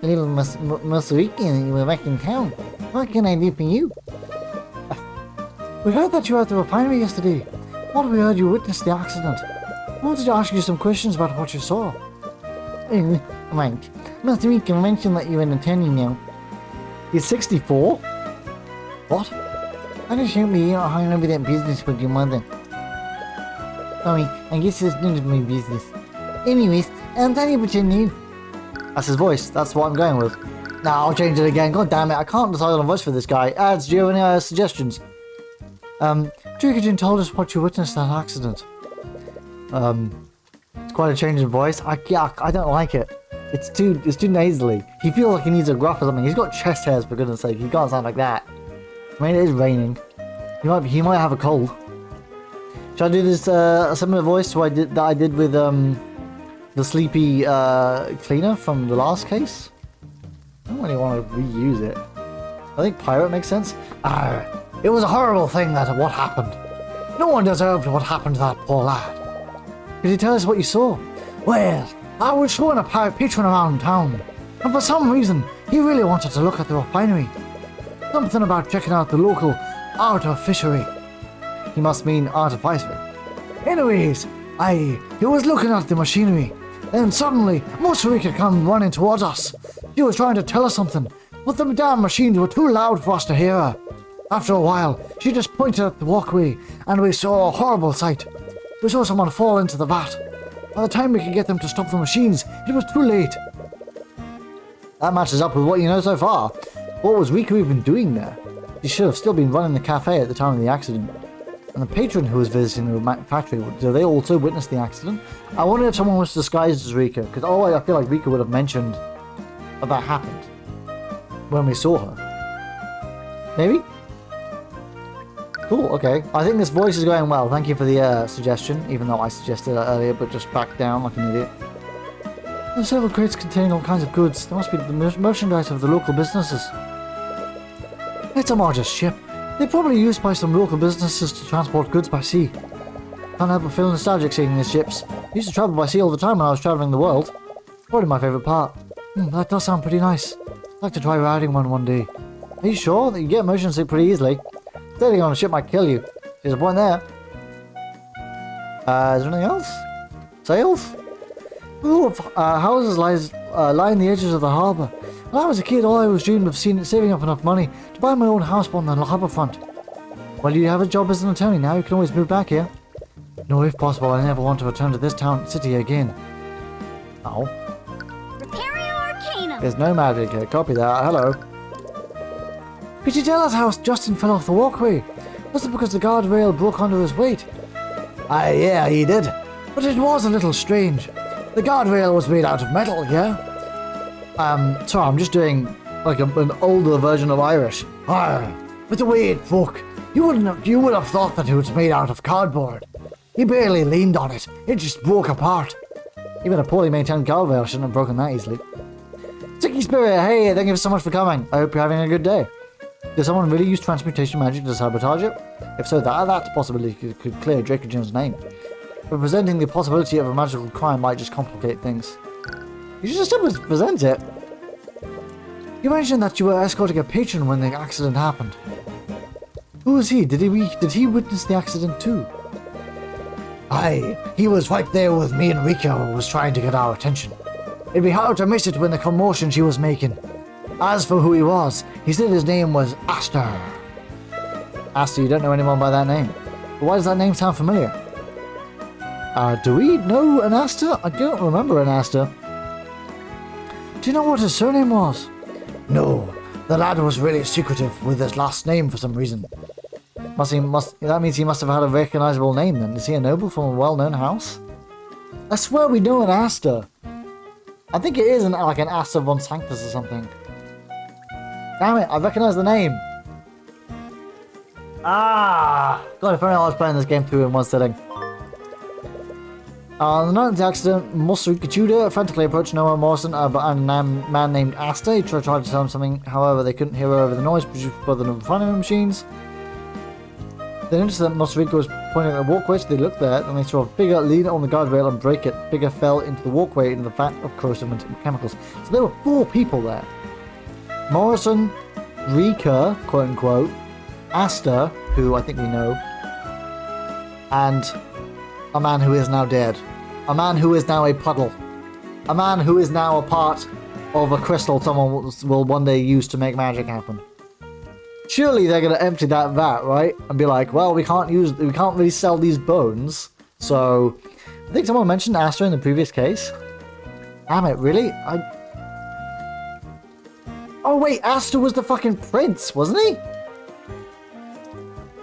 little Masariki and you were back in town. What can I do for you? We heard that you were at the refinery yesterday. What we heard you witnessed the accident. I wanted to ask you some questions about what you saw. Right. Masariki mentioned that you're an attorney now. He's 64? What? I just hope you're not hanging over that business with your mother. Sorry, I guess it's none of my business. Anyways, I'll tell you what you need. That's his voice, that's what I'm going with. Nah, I'll change it again, god damn it, I can't decide on a voice for this guy. Ads, do you have any suggestions? Drikajin told us what you witnessed that accident. It's quite a change in voice. I don't like it. It's too nasally. He feels like he needs a gruff or something. He's got chest hairs, for goodness sake. He can't sound like that. I mean, it is raining. He might have a cold. Should I do this a similar voice to that I did with the sleepy cleaner from the last case? I don't really want to reuse it. I think pirate makes sense. It was a horrible thing what happened. No one deserved what happened to that poor lad. Could you tell us what you saw? Well, I was showing a pirate patron around town, and for some reason, he really wanted to look at the refinery. Something about checking out the local art of fishery. He must mean artificery. Anyways, he was looking at the machinery. Then suddenly, Mosarika come running towards us. She was trying to tell us something, but the damn machines were too loud for us to hear her. After a while, she just pointed at the walkway, and we saw a horrible sight. We saw someone fall into the vat. By the time we could get them to stop the machines, it was too late. That matches up with what you know so far. What was Riku even doing there? He should have still been running the cafe at the time of the accident. And the patron who was visiting the factory, did they also witness the accident? I wonder if someone was disguised as Rika, because I feel like Rika would have mentioned that happened when we saw her. Maybe? Cool, okay. I think this voice is going well. Thank you for the suggestion, even though I suggested it earlier, but just backed down like an idiot. There are several crates containing all kinds of goods. There must be the merchandise of the local businesses. It's a modest ship. They're probably used by some local businesses to transport goods by sea. Can't help but feel nostalgic seeing these ships. I used to travel by sea all the time when I was traveling the world. Probably my favorite part. That does sound pretty nice. I'd like to try riding one day. Are you sure that you get motion sick pretty easily? Sailing on a ship might kill you. There's a point there. Is there anything else? Sails? Ooh, houses line the edges of the harbour. When I was a kid, all I was dreamed of saving up enough money to buy my own house on the harbour front. Well, you have a job as an attorney now, you can always move back here. No, if possible, I never want to return to this city again. Oh. There's no magic here, copy that, hello. Could you tell us how Justin fell off the walkway? Was it because the guardrail broke under his weight? Yeah, he did. But it was a little strange. The guardrail was made out of metal, yeah? Sorry, I'm just doing like an older version of Irish. But the way it broke, You would have thought that it was made out of cardboard. He barely leaned on it. It just broke apart. Even a poorly maintained guardrail shouldn't have broken that easily. Sticky Spirit, hey, thank you so much for coming. I hope you're having a good day. Did someone really use transmutation magic to sabotage it? If so, that possibility could clear Drake and Jim's name. But presenting the possibility of a magical crime might just complicate things. You should just present it. You mentioned that you were escorting a patron when the accident happened. Who was he? Did he witness the accident too? Aye, he was right there with me and Rika who was trying to get our attention. It'd be hard to miss it when the commotion she was making. As for who he was, he said his name was Aster. Aster, you don't know anyone by that name. But why does that name sound familiar? Do we know an Aster? I don't remember an Aster. Do you know what his surname was? No, the lad was really secretive with his last name for some reason. That means he must have had a recognizable name then. Is he a noble from a well-known house? I swear we know an Aster. I think it is like an Aster von Sanctus or something. Damn it, I recognize the name. God, if only I was playing this game through in one sitting. On the night of the accident, Musri Kachuda frantically approached Noah Morrison and a man named Aster. He tried to tell him something, however, they couldn't hear over the noise produced by the front machines. They noticed that Musrika was pointing at the walkway, so they looked there, and they saw a figure lean on the guardrail and break it. The figure fell into the walkway into the vat of corrosive chemicals. So there were 4 people there. Morrison, Rika, quote unquote, Aster, who I think we know, and a man who is now dead. A man who is now a puddle. A man who is now a part of a crystal someone will one day use to make magic happen. Surely they're going to empty that vat, right? And be like, well, we can't really sell these bones. So, I think someone mentioned Aster in the previous case. Damn it, really? Oh wait, Aster was the fucking prince, wasn't he?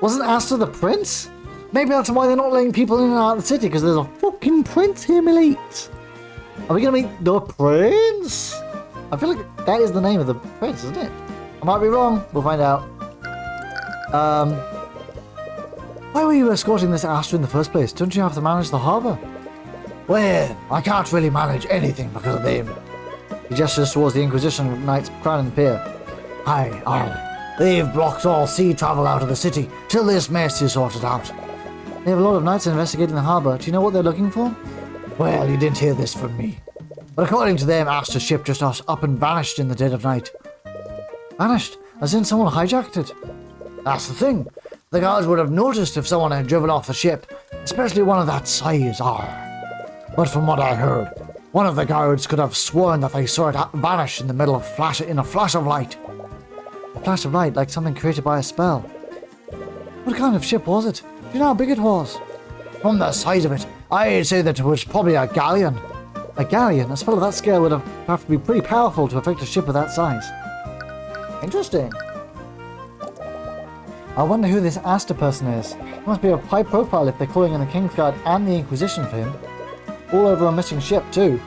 Wasn't Aster the prince? Maybe that's why they're not letting people in and out of the city, because there's a fucking prince here, Melite. Are we going to meet the prince? I feel like that is the name of the prince, isn't it? I might be wrong. We'll find out. Why were you escorting this Aster in the first place? Don't you have to manage the harbour? Well, I can't really manage anything because of them. He gestures towards the Inquisition Knights crowding the pier. Aye. They've blocked all sea travel out of the city till this mess is sorted out. They have a lot of knights investigating the harbour. Do you know what they're looking for? Well, you didn't hear this from me. But according to them, Aster's ship just up and vanished in the dead of night. Vanished? As in someone hijacked it? That's the thing. The guards would have noticed if someone had driven off the ship, especially one of that size. But from what I heard, one of the guards could have sworn that they saw it vanish in the middle of a flash of light. A flash of light, like something created by a spell. What kind of ship was it? Do you know how big it was? From the size of it, I'd say that it was probably a galleon. A galleon? A spell of that scale would have to be pretty powerful to affect a ship of that size. Interesting. I wonder who this Aster person is. It must be a high profile if they're calling in the Kingsguard and the Inquisition for him. All over a missing ship, too.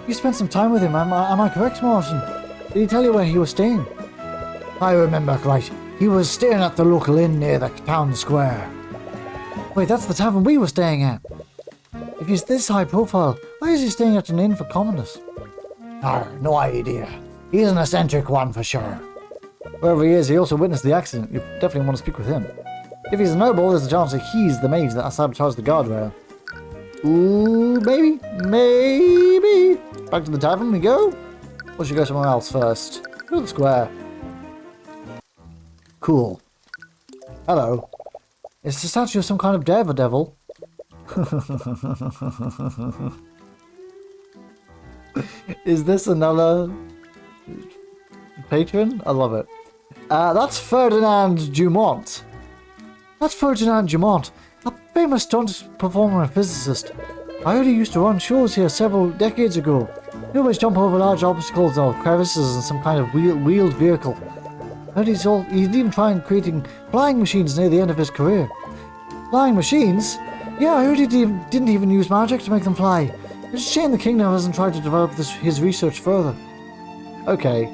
You spent some time with him, am I correct, Morrison? Did he tell you where he was staying? I remember right. He was staying at the local inn near the town square. Wait, that's the tavern we were staying at. If he's this high profile, why is he staying at an inn for commoners? No idea. He's an eccentric one for sure. Wherever he is, he also witnessed the accident. You definitely want to speak with him. If he's a noble, there's a chance that he's the mage that sabotaged the guardrail. Ooh, maybe. Back to the tavern we go? Or should we go somewhere else first? Go to the square. Cool. Hello. It's a statue of some kind of devil. Is this another patron? I love it. That's Ferdinand Dumont. That's Ferdinand Dumont, a famous stunt performer and physicist. I heard he used to run shows here several decades ago. He always jump over large obstacles or crevices in some kind of wheeled vehicle. I heard he's even trying creating flying machines near the end of his career. Flying machines? Yeah, I heard he didn't even use magic to make them fly. It's a shame the kingdom hasn't tried to develop his research further. Okay.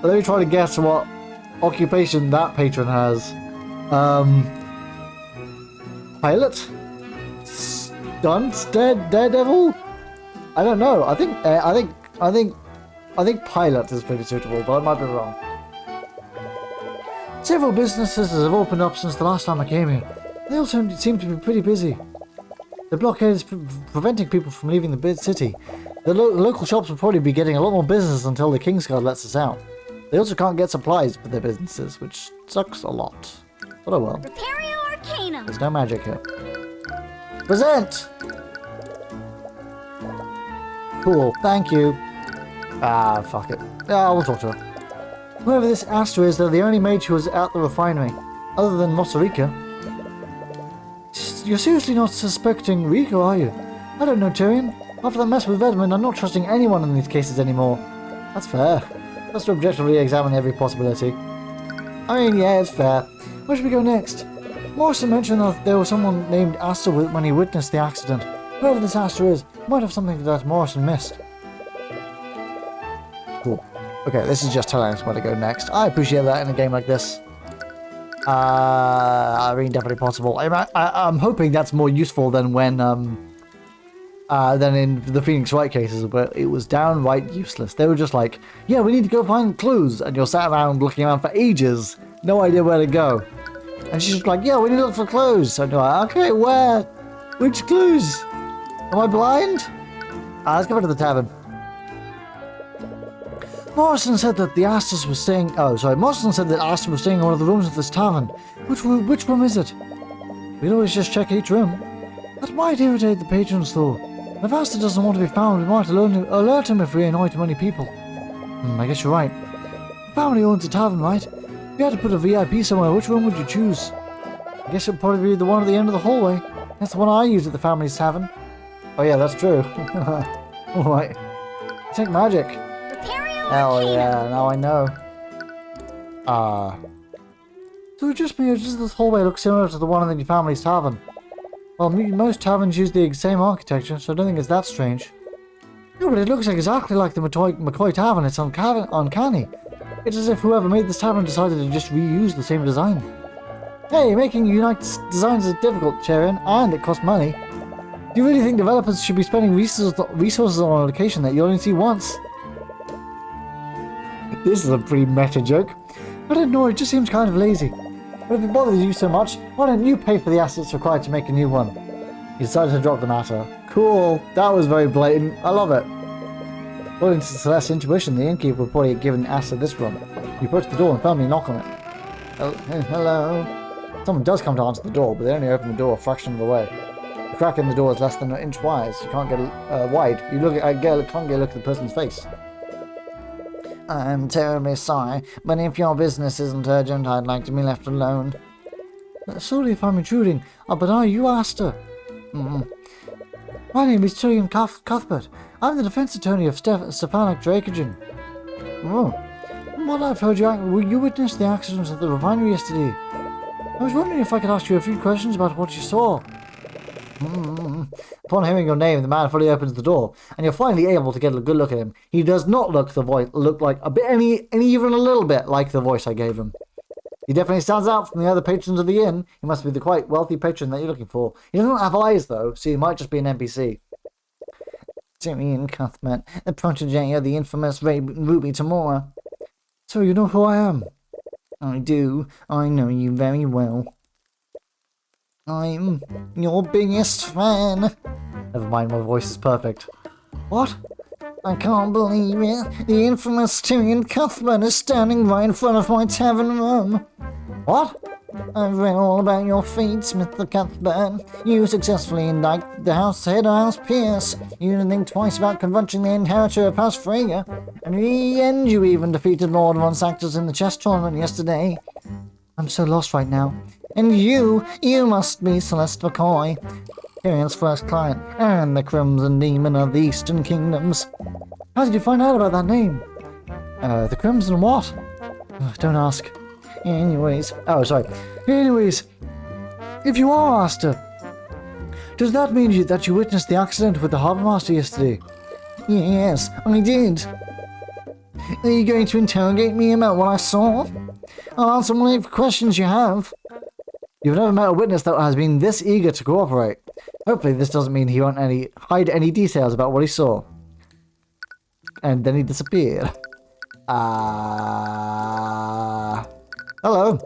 Let me try to guess what occupation that patron has. Pilot? Stunt daredevil? I don't know. I think pilot is pretty suitable, but I might be wrong. Several businesses have opened up since the last time I came here. They all seem to be pretty busy. The blockade is preventing people from leaving the big city. The local shops will probably be getting a lot more business until the King's Guard lets us out. They also can't get supplies for their businesses, which sucks a lot. But oh well. Arcane. There's no magic here. Present! Cool, thank you. Ah, fuck it. Yeah, we'll talk to her. Whoever this Astra is, they're the only mage who was at the refinery. Other than Mossarika. You're seriously not suspecting Rico, are you? I don't know, Tyrion. After that mess with Vedman, I'm not trusting anyone in these cases anymore. That's fair. Let's objectively examine every possibility. I mean, yeah, it's fair. Where should we go next? Morrison mentioned that there was someone named Astra when he witnessed the accident. Whoever this Astra is, might have something that Morrison missed. Cool. Okay, this is just telling us where to go next. I appreciate that in a game like this. I mean, definitely possible. I'm hoping that's more useful than when, than in the Phoenix Wright cases, where it was downright useless. They were just like, yeah, we need to go find clues, and you're sat around looking around for ages, no idea where to go. And she's just like, yeah, we need to look for clues. And you're like, okay, where? Which clues? Am I blind? Let's go back to the tavern. Morrison said that the Astras was staying... Oh, sorry. Morrison said that Astra was staying in one of the rooms of this tavern. Which room is it? We'd always just check each room. That might irritate the patrons, though. If Astra doesn't want to be found, we might alert him if we annoy too many people. I guess you're right. The family owns a tavern, right? If you had to put a VIP somewhere, which room would you choose? I guess it would probably be the one at the end of the hallway. That's the one I use at the family's tavern. Oh yeah, that's true. Alright. Take magic. Hell yeah, now I know. So it just this hallway looks similar to the one in the family's tavern. Well, most taverns use the same architecture, so I don't think it's that strange. No, but it looks exactly like the McCoy Tavern. It's uncanny. It's as if whoever made this tavern decided to just reuse the same design. Hey, making unique designs is difficult, Tyrion, and it costs money. Do you really think developers should be spending resources on a location that you only see once? This is a pretty meta joke. I don't know, it just seems kind of lazy. But if it bothers you so much, why don't you pay for the assets required to make a new one? He decided to drop the matter. Cool, that was very blatant. I love it. According to Celeste's intuition, the innkeeper would probably have given Asta this room. You approach the door and firmly knock on it. Hello? Someone does come to answer the door, but they only open the door a fraction of the way. The crack in the door is less than an inch wide. You can't get wide. You can't get a look at the person's face. I'm terribly sorry, but if your business isn't urgent, I'd like to be left alone. Sorry if I'm intruding, but are you Asta? My name is Tyrion Cuthbert. I'm the defense attorney of Stefanik Dracogen. From what I've heard, you witnessed the accident at the refinery yesterday. I was wondering if I could ask you a few questions about what you saw. Upon hearing your name, the man fully opens the door, and you're finally able to get a good look at him. He does not look like a bit, even a little bit like the voice I gave him. He definitely stands out from the other patrons of the inn. He must be the quite wealthy patron that you're looking for. He doesn't have eyes, though, so he might just be an NPC. Tyrion Cuthbert, the protege of the infamous Ruby Tamora. So you know who I am? I do. I know you very well. I'm your biggest fan. Never mind, my voice is perfect. What? I can't believe it. The infamous Tyrion Cuthbert is standing right in front of my tavern room. What? I've read all about your feats, Mr. Cuthbert. You successfully indicted the head of House Pierce. You didn't think twice about confronting the inheritor of House Freyja. And in the end, you even defeated Lord Von Sactus in the chess tournament yesterday. I'm so lost right now. And you must be Celeste McCoy, Tyrion's first client, and the Crimson Demon of the Eastern Kingdoms. How did you find out about that name? The Crimson what? Don't ask. Anyways, if you are Asta, does that mean that you witnessed the accident with the Harbour Master yesterday? Yes, I did. Are you going to interrogate me about what I saw? I'll answer whatever questions you have. You've never met a witness that has been this eager to cooperate. Hopefully this doesn't mean he won't hide any details about what he saw. And then he disappeared. Hello.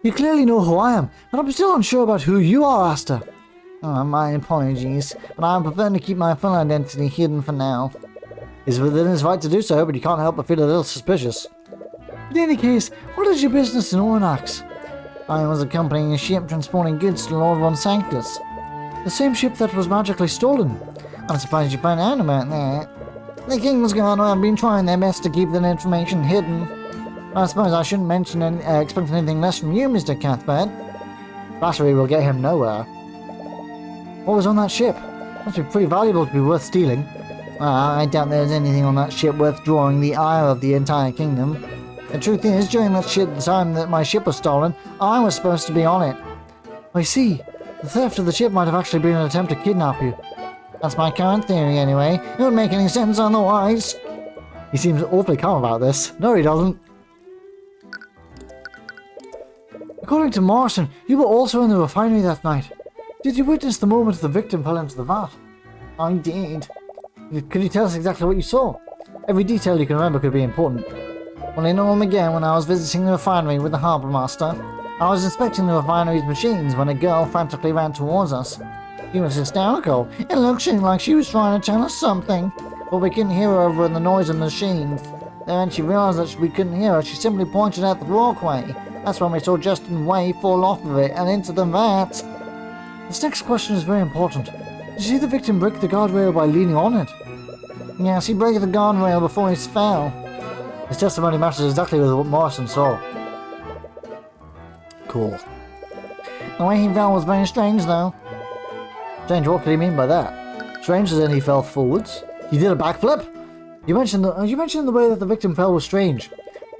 You clearly know who I am, but I'm still unsure about who you are, Asta. Oh, my apologies, but I'm preferring to keep my full identity hidden for now. He's within his right to do so, but you can't help but feel a little suspicious. In any case, what is your business in Ornax? I was accompanying a ship transporting goods to Lord Von Sanctus. The same ship that was magically stolen. I'm surprised you found out about that. The King's Guard have been trying their best to keep that information hidden. I suppose I shouldn't expect anything less from you, Mr. Cuthbert. Flattery will get him nowhere. What was on that ship? Must be pretty valuable to be worth stealing. I doubt there's anything on that ship worth drawing the ire of the entire kingdom. The truth is, during the time that my ship was stolen, I was supposed to be on it. I see. The theft of the ship might have actually been an attempt to kidnap you. That's my current theory, anyway. It wouldn't make any sense otherwise. He seems awfully calm about this. No, he doesn't. According to Morrison, you were also in the refinery that night. Did you witness the moment the victim fell into the vat? I did. Could you tell us exactly what you saw? Every detail you can remember could be important. Well, it all began when I was visiting the refinery with the harbour master. I was inspecting the refinery's machines when a girl frantically ran towards us. She was hysterical. It looked like she was trying to tell us something, but we couldn't hear her over the noise of the machines. Then when she realized that we couldn't hear her, she simply pointed at the walkway. That's when we saw Justin Way fall off of it and into the vat. This next question is very important. Did you see the victim break the guardrail by leaning on it? Yes, he broke the guardrail before he fell. His testimony matches exactly with what Morrison saw. Cool. The way he fell was very strange, though. Strange, what could he mean by that? Strange as in he fell forwards? He did a backflip? You mentioned the way that the victim fell was strange.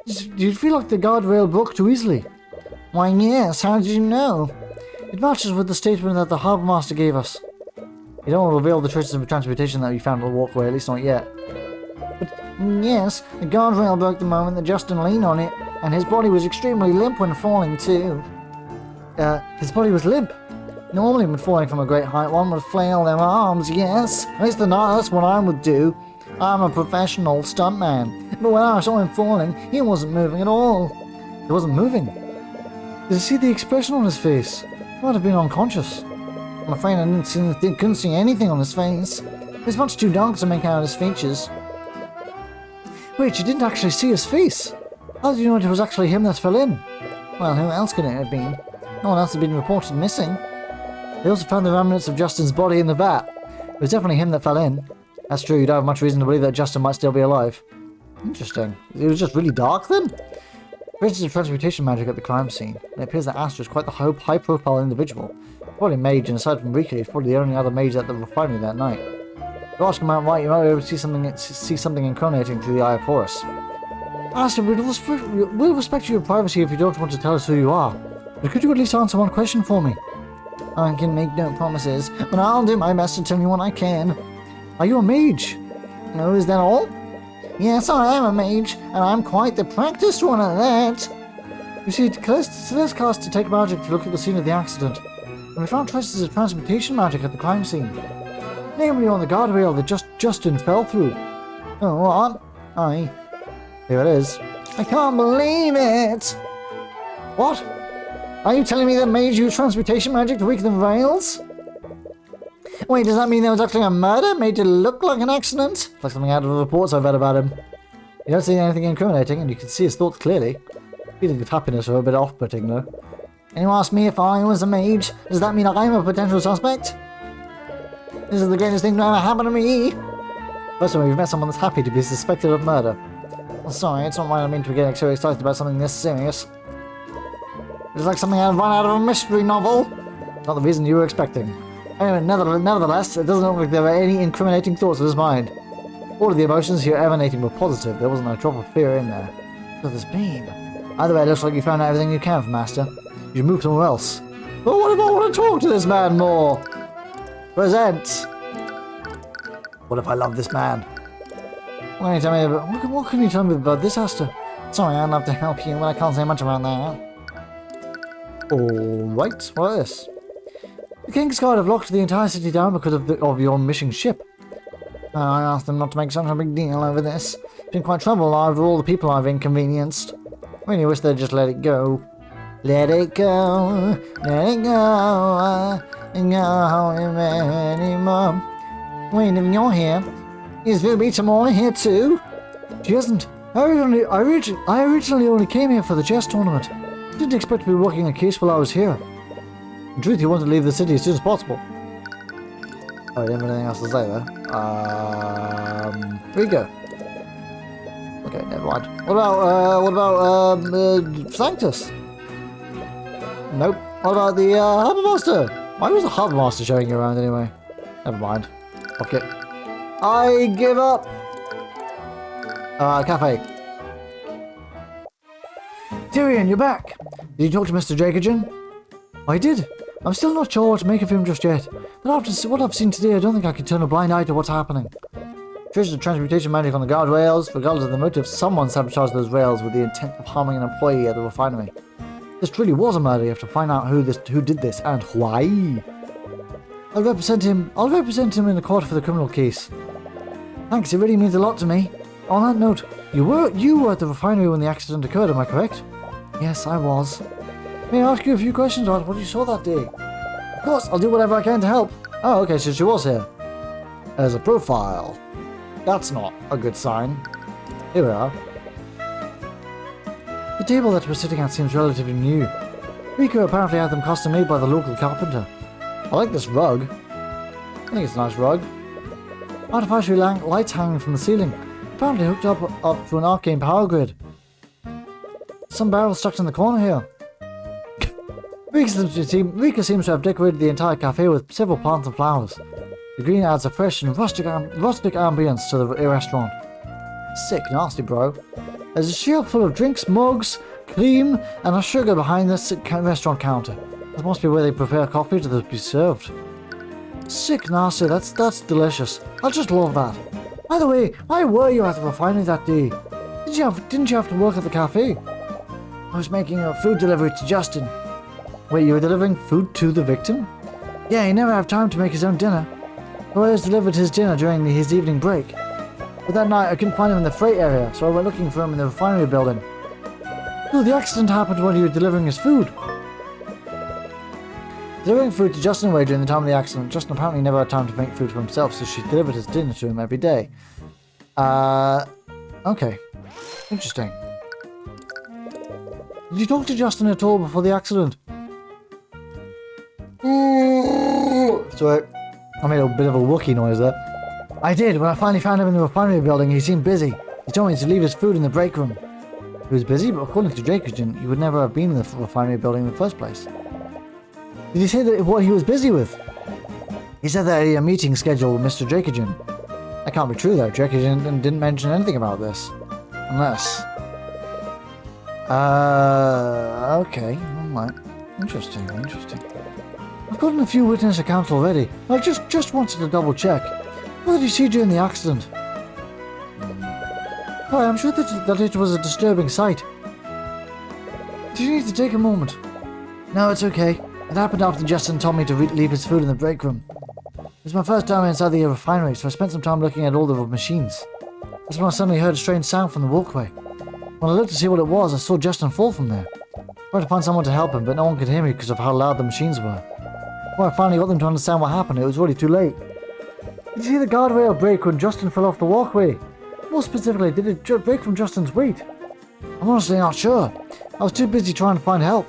Did you feel like the guardrail broke too easily? Why, yes. How did you know? It matches with the statement that the harbour master gave us. You don't want to reveal the traces of transportation that you found on the walkway, at least not yet. But yes, the guardrail broke the moment that Justin leaned on it, and his body was extremely limp when falling too. His body was limp. Normally when falling from a great height, one would flail their arms, yes. At least that's what I would do. I'm a professional stuntman. But when I saw him falling, he wasn't moving at all. He wasn't moving. Did you see the expression on his face? He might have been unconscious. I'm afraid I couldn't see anything on his face. It was much too dark to make out his features. Wait, you didn't actually see his face? How did you know it was actually him that fell in? Well, who else could it have been? No one else had been reported missing. They also found the remnants of Justin's body in the vat. It was definitely him that fell in. That's true, you don't have much reason to believe that Justin might still be alive. Interesting. It was just really dark then? Traces of transmutation magic at the crime scene. It appears that Astra is quite the high-profile individual. Probably a mage, and aside from Rika, he's probably the only other mage at the refinery that night. If you ask him outright, you might be able to see something incarnating through the Eye of Horus. Astra, we'll respect your privacy if you don't want to tell us who you are. But could you at least answer one question for me? I can make no promises, but I'll do my best to tell you what I can. Are you a mage? No, is that all? Yes, I am a mage, and I'm quite the practiced one at that. You see, Celeste cast Detect Magic to look at the scene of the accident, and we found traces of transmutation magic at the crime scene. Namely on the guardrail that Justin fell through. Oh, what? Aye. Here it is. I can't believe it! What? Are you telling me that mage used transmutation magic to weaken the rails? Wait, does that mean there was actually a murder made to look like an accident? Like something out of the reports I've read about him. You don't see anything incriminating, and you can see his thoughts clearly. Feelings of happiness are a bit off-putting, though. And you ask me if I was a mage, does that mean I'm a potential suspect? This is the greatest thing to ever happen to me! First of all, you've met someone that's happy to be suspected of murder. Well, sorry, it's not what I mean to be getting so excited about something this serious. It's like something I'd run out of a mystery novel. Not the reason you were expecting. Anyway, nevertheless, it doesn't look like there were any incriminating thoughts in his mind. All of the emotions here emanating were positive. There wasn't a drop of fear in there. What could this mean? Either way, it looks like you found out everything you can from Master. You should move somewhere else. But what if I want to talk to this man more? Present! What if I love this man? What can you tell me about this, Asta? Sorry, I'd love to help you, but I can't say much about that. Alright, what is this? The King's Guard have locked the entire city down because of your missing ship. I asked them not to make such a big deal over this. It's been quite trouble over all the people I've inconvenienced. I really wish they'd just let it go. Let it go, let it go, go anymore. Wait, if you're here, is Ruby tomorrow here too? She isn't. I originally only came here for the chess tournament. Didn't expect to be working a case while I was here. In truth, you want to leave the city as soon as possible. Oh, I didn't have anything else to say there. Here we go. Okay, never mind. What about Sanctus? Nope. What about the Harbour Master? Why was the Harbour Master showing you around anyway? Never mind. Okay. I give up. Cafe. Tyrion, you're back. Did you talk to Mr. Dracogen? I did. I'm still not sure what to make of him just yet. But after what I've seen today, I don't think I can turn a blind eye to what's happening. Traces of transmutation magic on the guard rails. Regardless of the motive, someone sabotaged those rails with the intent of harming an employee at the refinery. This truly was a murder. You have to find out who did this and why. I'll represent him in the court for the criminal case. Thanks, it really means a lot to me. On that note, you were at the refinery when the accident occurred, am I correct? Yes, I was. May I ask you a few questions about what you saw that day? Of course, I'll do whatever I can to help. Oh, okay, so she was here. As a profile. That's not a good sign. Here we are. The table that we're sitting at seems relatively new. Rico apparently had them custom made by the local carpenter. I like this rug. I think it's a nice rug. Artificial lights hanging from the ceiling. Apparently hooked up to an arcane power grid. Some barrels stuck in the corner here. Rika seems to have decorated the entire cafe with several plants and flowers. The green adds a fresh and rustic ambience to the restaurant. Sick, nasty, bro. There's a shelf full of drinks, mugs, cream, and a sugar behind this restaurant counter. That must be where they prepare coffee to be served. Sick, nasty, that's delicious. I just love that. By the way, why were you at the refinery that day? Didn't you have to work at the cafe? I was making a food delivery to Justin. Wait, you were delivering food to the victim? Yeah, he never had time to make his own dinner. I always delivered his dinner during his evening break. But that night I couldn't find him in the freight area, so I went looking for him in the refinery building. Oh, the accident happened when he was delivering his food. Delivering food to Justin away during the time of the accident, Justin apparently never had time to make food for himself, so she delivered his dinner to him every day. Okay. Interesting. Did you talk to Justin at all before the accident? Sorry, I made a bit of a Wookiee noise there. I did. When I finally found him in the refinery building, he seemed busy. He told me to leave his food in the break room. He was busy, but according to Dracogen, he would never have been in the refinery building in the first place. Did he say that what he was busy with? He said that he had a meeting scheduled with Mr. Dracogen. That can't be true though. Dracogen didn't mention anything about this. Unless... okay. Alright. Interesting. I've gotten a few witness accounts already. I just wanted to double check. What did you see during the accident? Hi, I'm sure that it was a disturbing sight. Do you need to take a moment? No, it's okay. It happened after Justin told me to leave his food in the break room. It was my first time inside the refinery, so I spent some time looking at all the machines. That's when I suddenly heard a strange sound from the walkway. When I looked to see what it was, I saw Justin fall from there. I tried to find someone to help him, but no one could hear me because of how loud the machines were. When I finally got them to understand what happened, it was already too late. Did you see the guardrail break when Justin fell off the walkway? More specifically, did it break from Justin's weight? I'm honestly not sure. I was too busy trying to find help.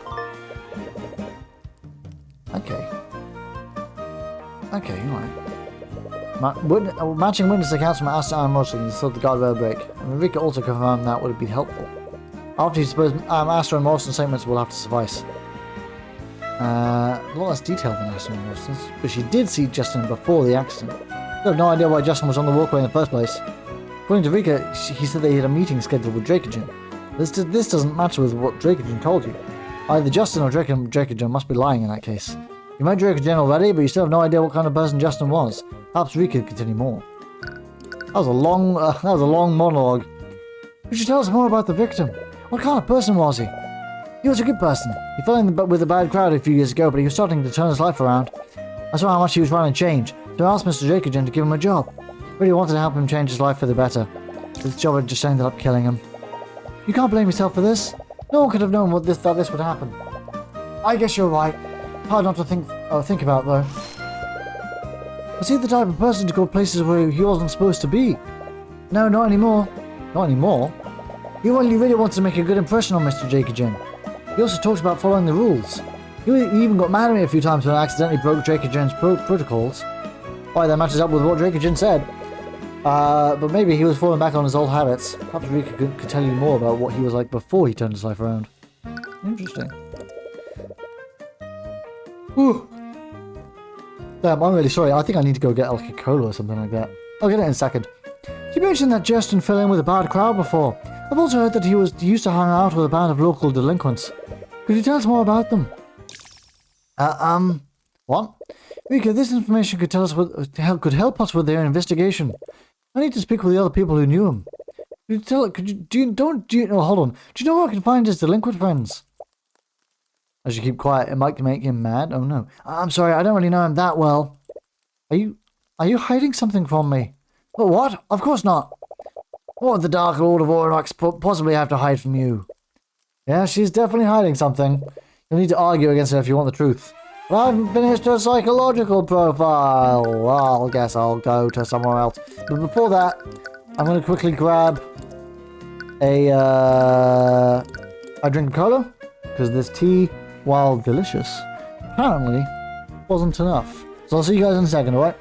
Okay, alright. Matching witness accounts from Asta and Morrison saw the guardrail break, and Rika also confirmed that would be helpful. After you suppose Asta and Morrison's statements will have to suffice. A lot less detailed than Asta and Morrison's, but she did see Justin before the accident. I have no idea why Justin was on the walkway in the first place. According to Rika, he said that he had a meeting scheduled with Dracogen. This doesn't match with what Dracogen told you. Either Justin or Dracogen must be lying in that case. You met Dracogen already, but you still have no idea what kind of person Justin was. Perhaps Rika could continue more. That was a long monologue. You should tell us more about the victim. What kind of person was he? He was a good person. He fell in with a bad crowd a few years ago, but he was starting to turn his life around. I saw how much he was trying to change, so I asked Mr. Jacobson to give him a job. Really wanted to help him change his life for the better. This job had just ended up killing him. You can't blame yourself for this. No one could have known that this would happen. I guess you're right. Hard not to think about, though. Was he the type of person to go places where he wasn't supposed to be? No, not anymore. Not anymore? He really wanted to make a good impression on Mr. Jacobson. He also talks about following the rules. He even got mad at me a few times when I accidentally broke Jacobson's protocols. Why, that matches up with what Jacobson said. But maybe he was falling back on his old habits. Perhaps Rika could tell you more about what he was like before he turned his life around. Interesting. Whew. Damn, I'm really sorry. I think I need to go get like a cola or something like that. I'll get it in a second. You mentioned that Justin fell in with a bad crowd before. I've also heard that he used to hang out with a band of local delinquents. Could you tell us more about them? What? Rika, this information could could help us with their investigation. I need to speak with the other people who knew him. Hold on. Do you know where I can find his delinquent friends? I should keep quiet. It might make him mad. Oh no. I'm sorry, I don't really know him that well. Are you hiding something from me? Oh, what? Of course not. What would the Dark Lord of Aurochs possibly have to hide from you? Yeah, she's definitely hiding something. You'll need to argue against her if you want the truth. But I haven't finished her psychological profile. Well, I guess I'll go to somewhere else. But before that, I'm going to quickly grab a drink of cola. Because this tea, while delicious, apparently wasn't enough. So I'll see you guys in a second, alright?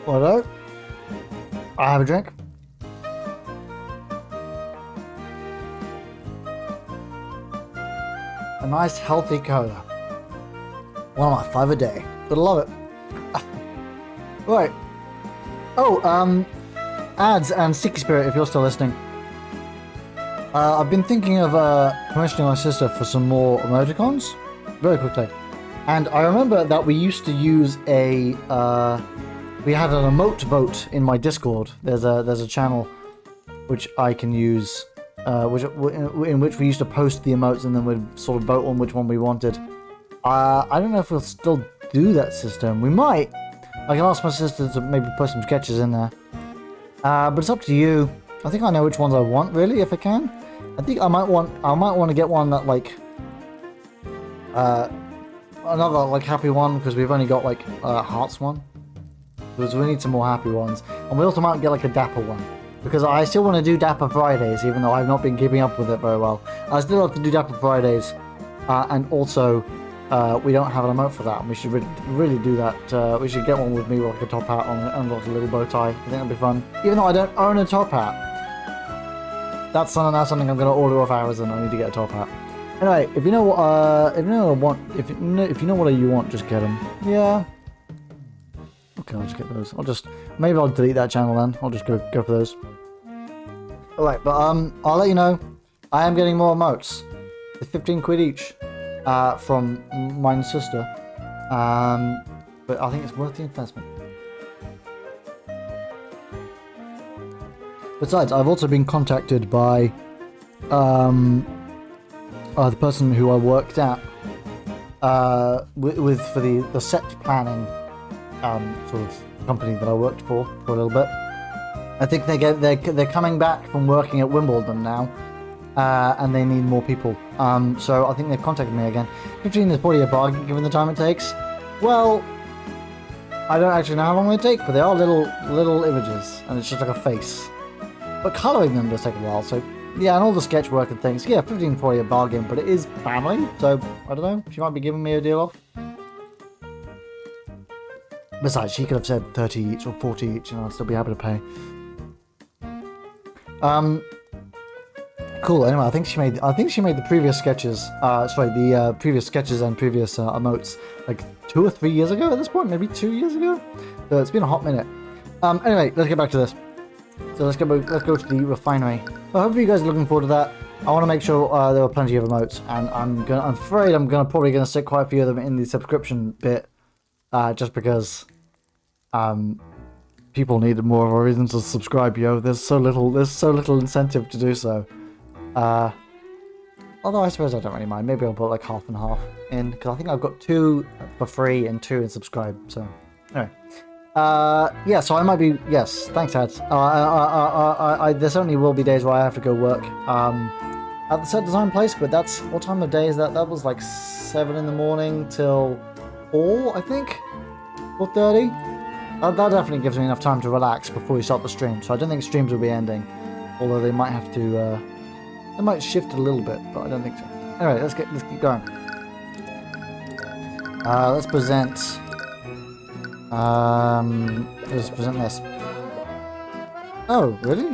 Hello? I have a drink. A nice healthy cola. One of my 5 a day. But I love it. Right. Oh, ads and Sticky Spirit if you're still listening. I've been thinking of commissioning my sister for some more emoticons. Very quickly. And I remember that we used to use a... we had an emote boat in my Discord. There's a channel which I can use, in which we used to post the emotes and then we'd sort of vote on which one we wanted. I don't know if we'll still do that system. We might. I can ask my sister to maybe put some sketches in there. But it's up to you. I think I know which ones I want, really, if I can. I think I might want to get one that like another like happy one, because we've only got like hearts one. Because we need some more happy ones. And we also might get like a dapper one. Because I still want to do Dapper Fridays, even though I've not been keeping up with it very well. I still have to do Dapper Fridays. And also, we don't have an emote for that. We should really do that. We should get one with me with like a top hat on and like a little bow tie. I think that'd be fun. Even though I don't own a top hat. That's something I'm going to order off Amazon. I need to get a top hat. Anyway, if you know what if you know what you want, just get them. Yeah. Okay, I'll just get those. Maybe I'll delete that channel then. I'll just go for those. Alright, but I'll let you know. I am getting more emotes. They're 15 quid each. From my sister. But I think it's worth the investment. Besides, I've also been contacted by the person who I worked at for the set planning sort of company that I worked for a little bit. I think they're coming back from working at Wimbledon now, and they need more people. So I think they've contacted me again. 15 is probably a bargain given the time it takes. Well, I don't actually know how long they take, but they are little images, and it's just like a face. But colouring them does take a while, so yeah, and all the sketch work and things. Yeah, 15 is probably a bargain, but it is family, so I don't know. She might be giving me a deal off. Besides, she could have said 30 each or 40 each, and I'd still be happy to pay. Cool. Anyway, I think she made the previous sketches. The previous sketches and previous emotes like 2 or 3 years ago at this point, maybe 2 years ago. So it's been a hot minute. Anyway, let's get back to this. So let's go to the refinery. I hope you guys are looking forward to that. I want to make sure there are plenty of emotes, and I'm afraid I'm probably gonna stick quite a few of them in the subscription bit, just because people need more of a reason to subscribe. There's so little incentive to do so. Although I suppose I don't really mind. Maybe I'll put like half and half in, because I think I've got 2 for free and 2 in subscribe. So anyway, yeah. So I might be, yes. Thanks, ads. There certainly will be days where I have to go work at the set design place, but that's, what time of day is that? That was like 7 in the morning till 4, I think, 4:30. That definitely gives me enough time to relax before we start the stream. So I don't think streams will be ending, although they might have to. They might shift a little bit, but I don't think so. Anyway, let's keep going. Let's present. Let's present this. Oh, really?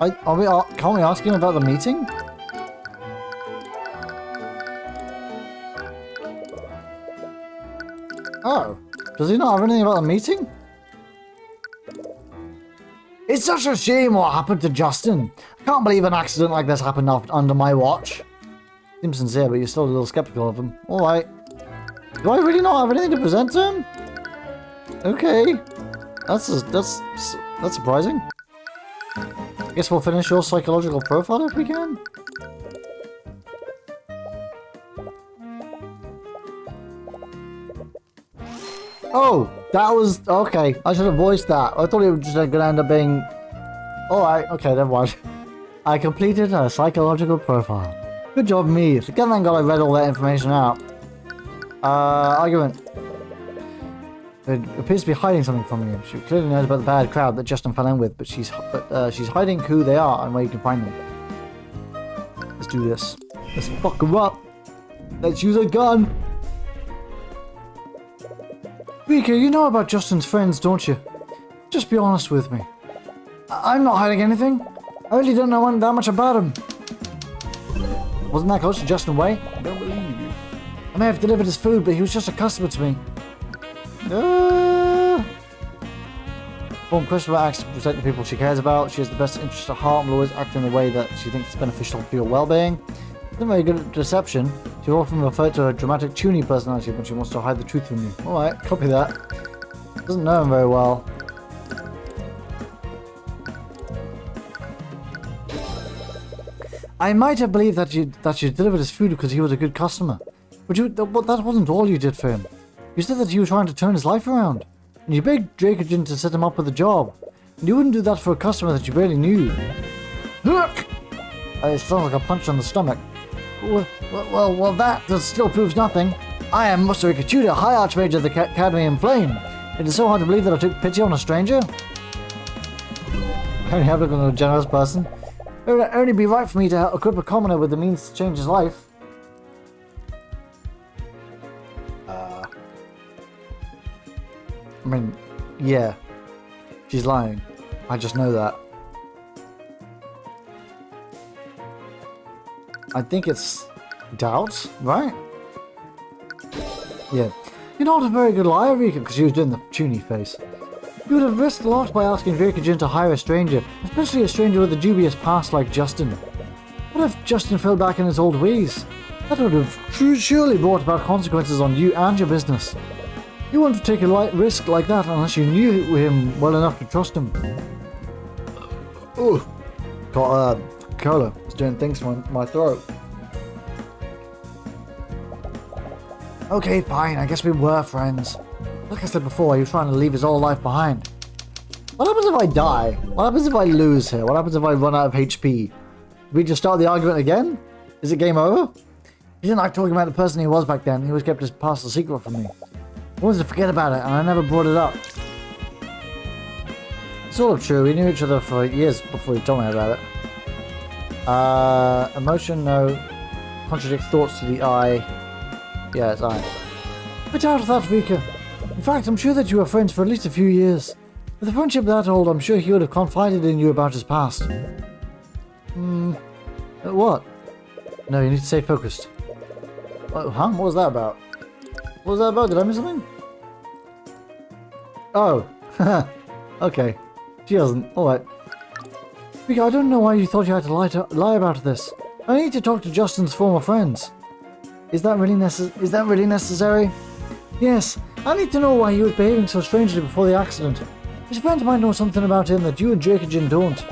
Can't we ask him about the meeting? Oh, does he not have anything about the meeting? It's such a shame what happened to Justin. I can't believe an accident like this happened under my watch. Seems sincere, but you're still a little skeptical of him. Alright. Do I really not have anything to present to him? Okay. That's surprising. I guess we'll finish your psychological profile if we can. Oh, that was... Okay, I should have voiced that. I thought it was just going to end up being... Alright, okay, never mind. I completed a psychological profile. Good job, me. Again, thank God I read all that information out. Argument. It appears to be hiding something from you. She clearly knows about the bad crowd that Justin fell in with, but she's hiding who they are and where you can find them. Let's do this. Let's fuck her up. Let's use a gun. Rika, you know about Justin's friends, don't you? Just be honest with me. I'm not hiding anything. I really don't know that much about him. Wasn't that close to Justin Way? I don't believe you. I may have delivered his food, but he was just a customer to me. Form Christopher acts to protect the people she cares about. She has the best interest at heart and will always act in a way that she thinks is beneficial for your well-being. She's not very good at deception. She often refers to a dramatic, toony personality when she wants to hide the truth from you. Alright, copy that. Doesn't know him very well. I might have believed that you delivered his food because he was a good customer. But that wasn't all you did for him. You said that you were trying to turn his life around. And you begged Dracogen to set him up with a job. And you wouldn't do that for a customer that you barely knew. It sounds like a punch on the stomach. Well, that still proves nothing. I am Master Rikachuda, High Archmage of the Academy in Flame. It is so hard to believe that I took pity on a stranger. I only have to be a generous person. It would only be right for me to equip a commoner with the means to change his life. I mean, yeah. She's lying. I just know that. I think it's doubt, right? Yeah. You're not a very good liar, Rika, because she was doing the toony face. You would have risked a lot by asking Dracogen to hire a stranger, especially a stranger with a dubious past like Justin. What if Justin fell back in his old ways? That would have surely brought about consequences on you and your business. You wouldn't take a risk like that unless you knew him well enough to trust him. Ooh. Cola is doing things to my throat. Okay, fine, I guess we were friends. Like I said before, he was trying to leave his whole life behind. What happens if I die? What happens if I lose here? What happens if I run out of HP? Do we just start the argument again? Is it game over? He didn't like talking about the person he was back then. He always kept his past a secret from me. I wanted to forget about it, and I never brought it up. It's sort of true. We knew each other for years before he told me about it. Emotion, no. Contradict thoughts to the eye. Yeah, it's eye. I doubt that, Rika. In fact, I'm sure that you were friends for at least a few years. With a friendship that old, I'm sure he would have confided in you about his past. What? No, you need to stay focused. Huh? What was that about? What was that about? Did I miss something? Oh. Okay. She doesn't. Alright. Rika, I don't know why you thought you had to lie about this. I need to talk to Justin's former friends. Is that really necessary? Yes. I need to know why he was behaving so strangely before the accident. His friends might know something about him that you and Dracogen don't.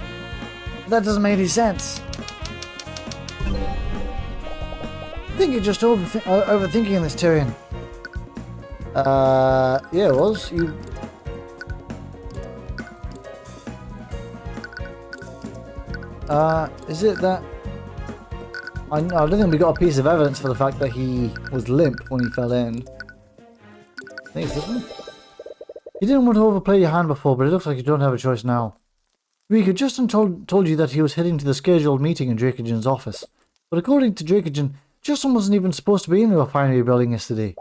That doesn't make any sense. I think you're just overthinking this, Tyrion. Yeah, it was. You... is it that... I don't think we got a piece of evidence for the fact that he was limp when he fell in. I think it's this one. You didn't want to overplay your hand before, but it looks like you don't have a choice now. Rika, Justin told you that he was heading to the scheduled meeting in Dracogen's office. But according to Dracogen, Justin wasn't even supposed to be in the refinery building yesterday.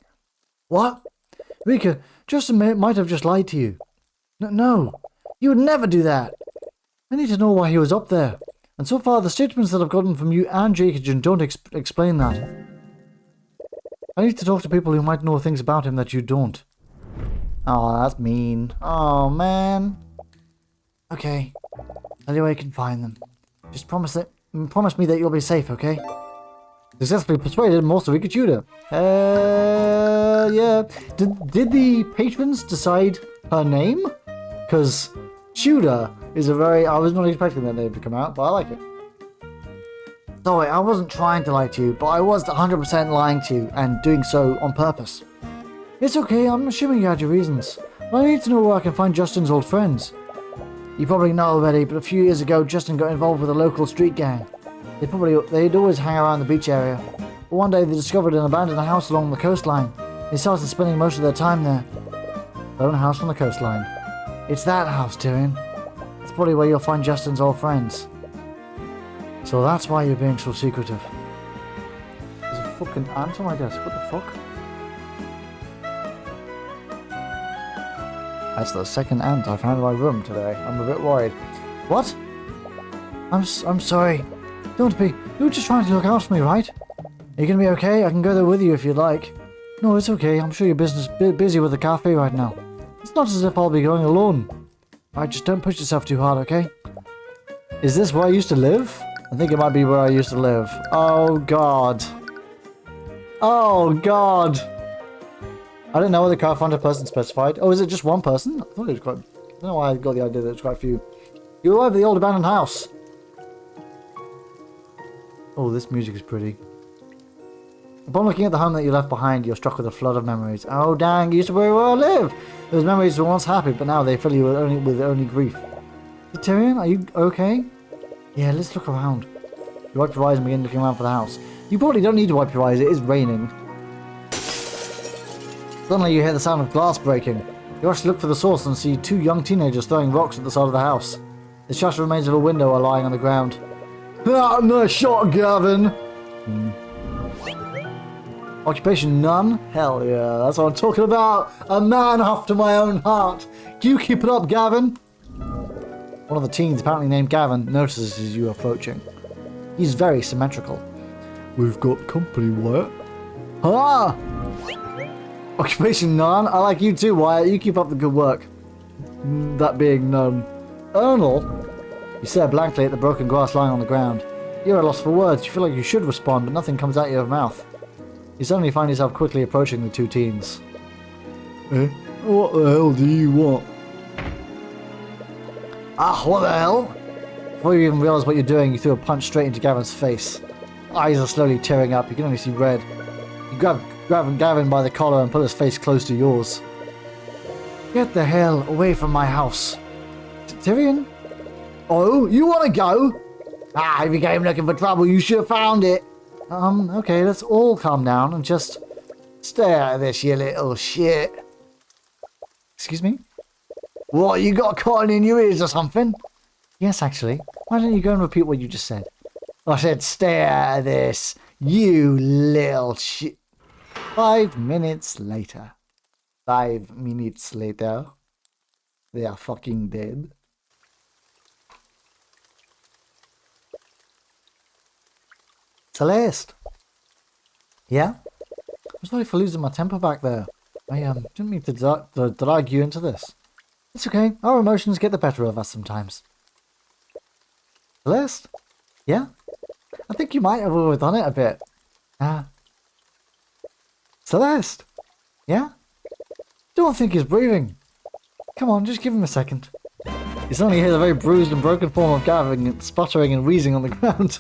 What? Rika, Justin might have just lied to you. No, he would never do that. I need to know why he was up there. And so far, the statements that I've gotten from you and Dracogen don't explain that. I need to talk to people who might know things about him that you don't. Oh, that's mean. Oh, man. Okay. Tell you where you can find them. Just promise me that you'll be safe, okay? Successfully persuaded most of Rika Tudor. Yeah. Did the patrons decide her name? Because Tudor is a very... I was not expecting that name to come out, but I like it. Sorry, I wasn't trying to lie to you, but I was 100% lying to you and doing so on purpose. It's okay, I'm assuming you had your reasons. But I need to know where I can find Justin's old friends. You probably know already, but a few years ago, Justin got involved with a local street gang. They'd always hang around the beach area. But one day they discovered an abandoned house along the coastline. They started spending most of their time there. Lone house on the coastline. It's that house, Tyrion. It's probably where you'll find Justin's old friends. So that's why you're being so secretive. There's a fucking ant on my desk. What the fuck? That's the second ant I found in my room today. I'm a bit worried. What? I'm sorry. Don't be. You were just trying to look out for me, right? Are you gonna be okay? I can go there with you if you'd like. No, it's okay. I'm sure you're busy with the cafe right now. It's not as if I'll be going alone. Alright, just don't push yourself too hard, okay? Is this where I used to live? I think it might be where I used to live. Oh, God. Oh, God. I don't know whether the car found a person specified. Oh, is it just one person? I thought it was quite... I don't know why I got the idea that it was quite a few. You arrived at the old abandoned house. Oh, this music is pretty. Upon looking at the home that you left behind, you're struck with a flood of memories. Oh, dang, you used to be where I live. Those memories were once happy, but now they fill you with only grief. Tyrion, are you okay? Yeah, let's look around. You wipe your eyes and begin looking around for the house. You probably don't need to wipe your eyes, it is raining. Suddenly you hear the sound of glass breaking. You rush to look for the source and see two young teenagers throwing rocks at the side of the house. The shattered remains of a window are lying on the ground. Ah, nice shot, Gavin! Occupation none? Hell yeah, that's what I'm talking about! A man after my own heart! Do you keep it up, Gavin? One of the teens, apparently named Gavin, notices you approaching. He's very symmetrical. We've got company, Wyatt. Ah! Occupation none? I like you too, Wyatt. You keep up the good work. That being none. Ernal? You stare blankly at the broken glass lying on the ground. You're at a loss for words. You feel like you should respond, but nothing comes out of your mouth. You suddenly find yourself quickly approaching the two teens. Eh? What the hell do you want? Ah, what the hell? Before you even realize what you're doing, you threw a punch straight into Gavin's face. Eyes are slowly tearing up. You can only see red. You grab Gavin by the collar and put his face close to yours. Get the hell away from my house. Tyrion? Oh, you want to go? Ah, if you came looking for trouble, you should have found it. Okay, let's all calm down and just stare at this, you little shit. Excuse me? What, you got cotton in your ears or something? Yes, actually. Why don't you go and repeat what you just said? I said stare at this, you little shit. 5 minutes later. 5 minutes later. They are fucking dead. Celeste. Yeah? I'm sorry for losing my temper back there. I didn't mean to drag you into this. It's okay. Our emotions get the better of us sometimes. Celeste? Yeah? I think you might have overdone it a bit. Celeste? Yeah? Don't think he's breathing. Come on, just give him a second. You suddenly hear the very bruised and broken form of Gavin sputtering and wheezing on the ground.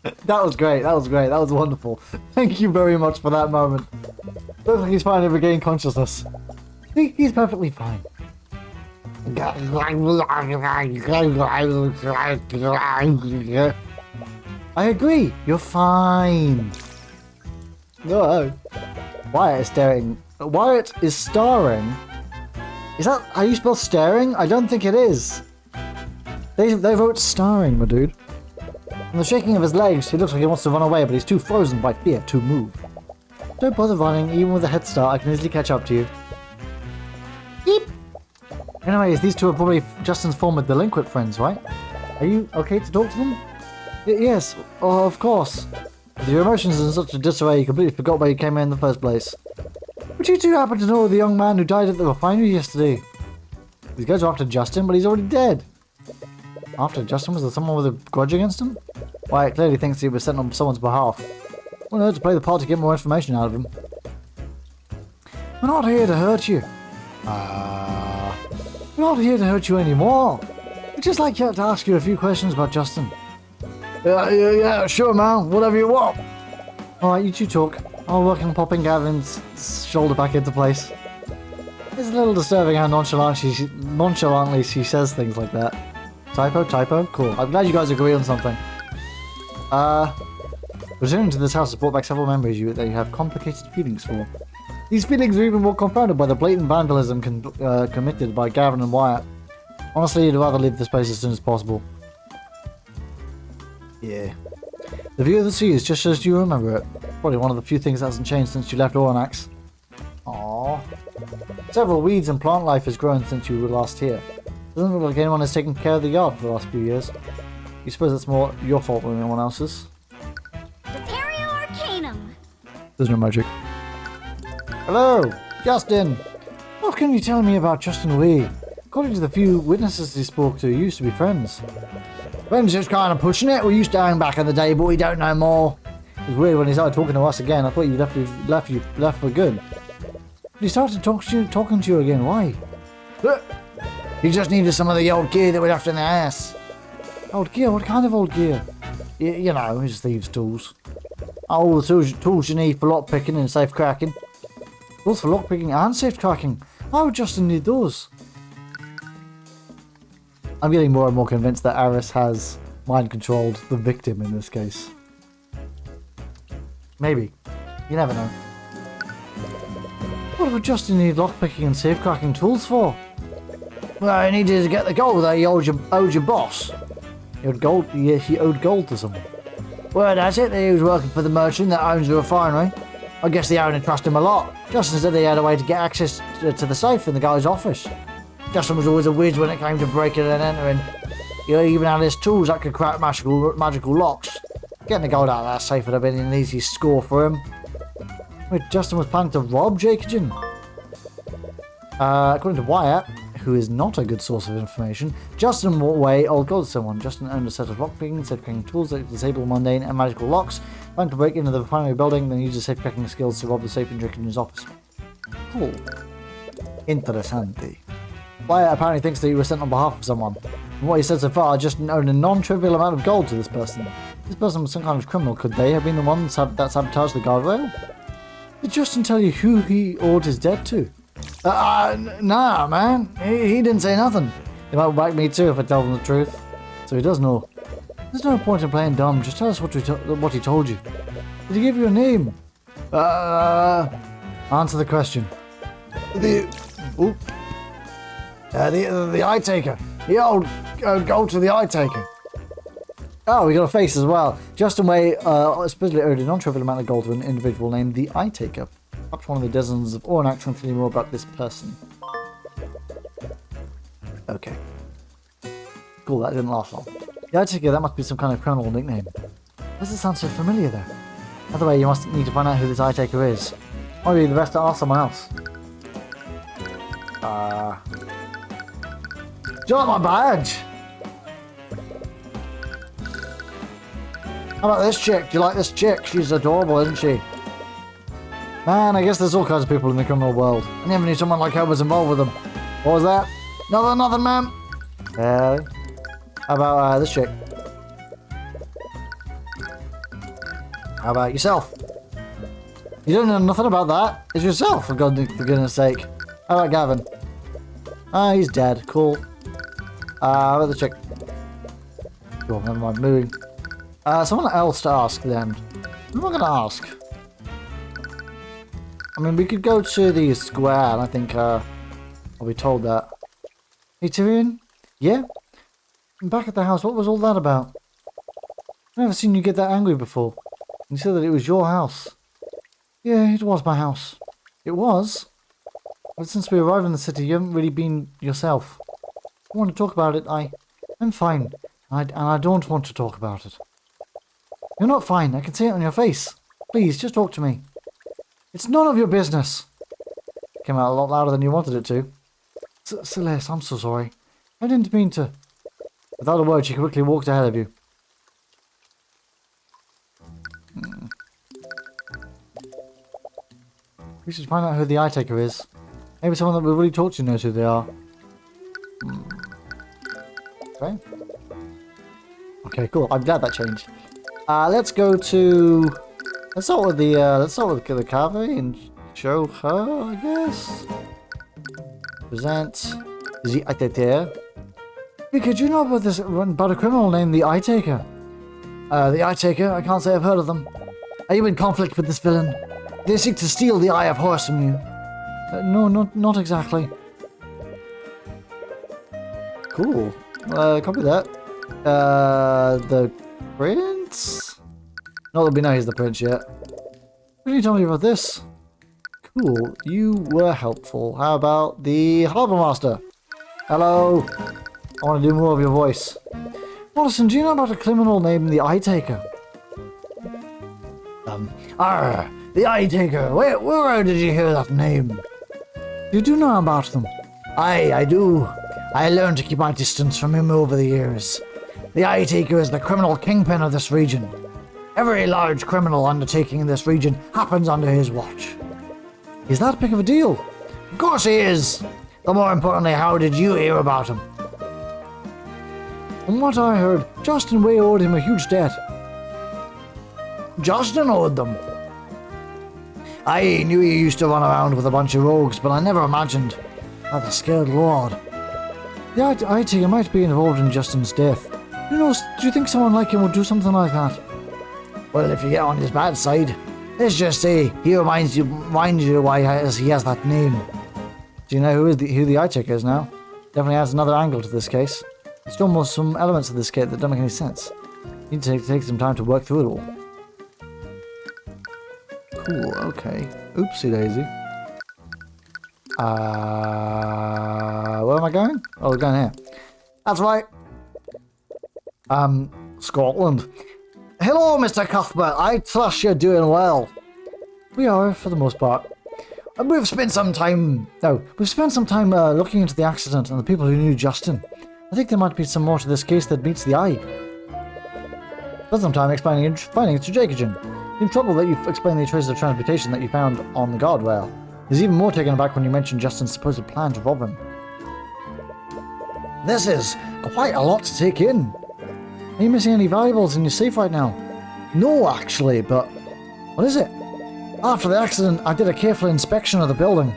That was great, that was great, that was wonderful. Thank you very much for that moment. Looks like he's finally regained consciousness. He's perfectly fine. I agree, you're fine. No. Wyatt is staring. Wyatt is starring. Is that how you spell staring? I don't think it is. They wrote starring, my dude. From the shaking of his legs, he looks like he wants to run away, but he's too frozen by fear to move. Don't bother running, even with a head start, I can easily catch up to you. Beep! Anyways, these two are probably Justin's former delinquent friends, right? Are you okay to talk to them? Yes, of course. With your emotions in such a disarray, you completely forgot why you came in the first place. But you two happen to know the young man who died at the refinery yesterday. These guys are after Justin, but he's already dead. After Justin? Was there someone with a grudge against him? Wyatt clearly thinks he was sent on someone's behalf. Well, no, to play the part to get more information out of him. We're not here to hurt you. We're not here to hurt you anymore. We'd just like to ask you a few questions about Justin. Yeah, sure, man. Whatever you want. Alright, you two talk. I'll work on popping Gavin's shoulder back into place. It's a little disturbing how nonchalantly she says things like that. Typo? Cool. I'm glad you guys agree on something. Returning to this house has brought back several memories that you have complicated feelings for. These feelings are even more confounded by the blatant vandalism committed by Gavin and Wyatt. Honestly, you'd rather leave this place as soon as possible. Yeah. The view of the sea is just as you remember it. Probably one of the few things that hasn't changed since you left Oranax. Aww. Several weeds and plant life has grown since you were last here. Doesn't look like anyone has taken care of the yard for the last few years. You suppose it's more your fault than anyone else's? Arcanum. There's no magic. Hello, Justin! What can you tell me about Justin Wee? According to the few witnesses he spoke to, you used to be friends. Friends is kind of pushing it. We used to hang back in the day, but we don't know more. It was weird when he started talking to us again. I thought you left for good. He started talking to you again. Why? He just needed some of the old gear that we left in the house. Old gear? What kind of old gear? You know, his thieves' tools. All the tools you need for lockpicking and safe cracking. Tools for lockpicking and safe cracking. Why would Justin need those? I'm getting more and more convinced that Aris has mind-controlled the victim in this case. Maybe. You never know. What would Justin need lockpicking and safe-cracking tools for? Well, he needed to get the gold that he owed your boss. He owed gold to someone. Word has it that he was working for the merchant that owns the refinery. I guess the owner trusted him a lot. Justin said they had a way to get access to the safe in the guy's office. Justin was always a whiz when it came to breaking and entering. He even had his tools that could crack magical locks. Getting the gold out of that safe would have been an easy score for him. Wait, Justin was planning to rob Jacobin? According to Wyatt, who is not a good source of information, Justin Way old gold to someone. Justin owned a set of lockpicking, safe-cracking tools that disable mundane and magical locks, planned to break into the refinery building, then use his safe-cracking skills to rob the safe in Jacobin's office. Cool. Interessante. Wyatt apparently thinks that he was sent on behalf of someone. From what he said so far, Justin owed a non-trivial amount of gold to this person. This person was some kind of criminal. Could they have been the one that sabotaged the guardrail? Did Justin tell you who he owed his debt to? Nah, man. He didn't say nothing. They might back me too if I tell them the truth. So he does know. There's no point in playing dumb. Just tell us what he told you. Did he give you a name? Answer the question. The Eye Taker. He owed gold to the Eye Taker. Oh, we got a face as well. Justin Way supposedly owed a non-trivial amount of gold to an individual named the Eye Taker. Perhaps one of the dozens of Oranax can tell you more about this person. Okay. Cool, that didn't last long. The Eye Taker, that must be some kind of criminal nickname. Why does it sound so familiar though? Either way, you must need to find out who this Eye Taker is. Might be the best to ask someone else. Do you like my badge? How about this chick? Do you like this chick? She's adorable, isn't she? Man, I guess there's all kinds of people in the criminal world. I never knew someone like her was involved with them. What was that? Nothing, man. How about this chick? How about yourself? You don't know nothing about that. It's yourself, for goodness sake. How about Gavin? Ah, he's dead. Cool. How about the chick? Cool, never mind. Moving. Someone else to ask then. Who am I going to ask? I mean, we could go to the square, and I think I'll be told that. Hey, Tyrion? Yeah? I'm back at the house. What was all that about? I've never seen you get that angry before. You said that it was your house. Yeah, it was my house. It was? But since we arrived in the city, you haven't really been yourself. I want to talk about it. I'm fine. And I don't want to talk about it. You're not fine. I can see it on your face. Please, just talk to me. It's none of your business. Came out a lot louder than you wanted it to. Celeste, I'm so sorry. I didn't mean to. Without a word, she quickly walked ahead of you. We should find out who the eye taker is. Maybe someone that we've already talked to knows who they are. Okay. Okay, cool. I'm glad that changed. Let's go to. Let's start with the cafe and show her, I guess. Present the eye taker. Could you know about a criminal named the Eye Taker? The Eye Taker? I can't say I've heard of them. Are you in conflict with this villain? They seek to steal the Eye of Horus from you. No, not exactly. Cool. Copy that. The prince? Not that we know he's the prince yet. What can you tell me about this? Cool. You were helpful. How about the Harbour Master? Hello. I want to do more of your voice. Watson, do you know about a criminal named the Eye Taker? The Eye Taker. Where did you hear that name? You do know about them? Aye, I do. I learned to keep my distance from him over the years. The Eye Taker is the criminal kingpin of this region. Every large criminal undertaking in this region happens under his watch. Is that big of a deal? Of course he is. But more importantly, how did you hear about him? From what I heard, Justin Way owed him a huge debt. Justin owed them? I knew he used to run around with a bunch of rogues, but I never imagined that the scared lord. The Eye Taker might be involved in Justin's death. Who knows, do you think someone like him would do something like that? Well, if you get on his bad side, let's just say he reminds you why he has that name. Do you know who the Eye Taker is now? Definitely adds another angle to this case. There's almost some elements of this kit that don't make any sense. You need to take some time to work through it all. Cool, okay. Oopsie daisy. Where am I going? Oh, we're going here. That's right. Scotland. Hello, Mr. Cuthbert. I trust you're doing well. We are, for the most part. We've spent some time looking into the accident and the people who knew Justin. I think there might be some more to this case that meets the eye. Spent some time finding it to Jacogen. In trouble that you've explained the traces of transportation that you found on the guardrail. He's even more taken aback when you mentioned Justin's supposed plan to rob him. This is quite a lot to take in. Are you missing any valuables in your safe right now? No, actually, but what is it? After the accident, I did a careful inspection of the building.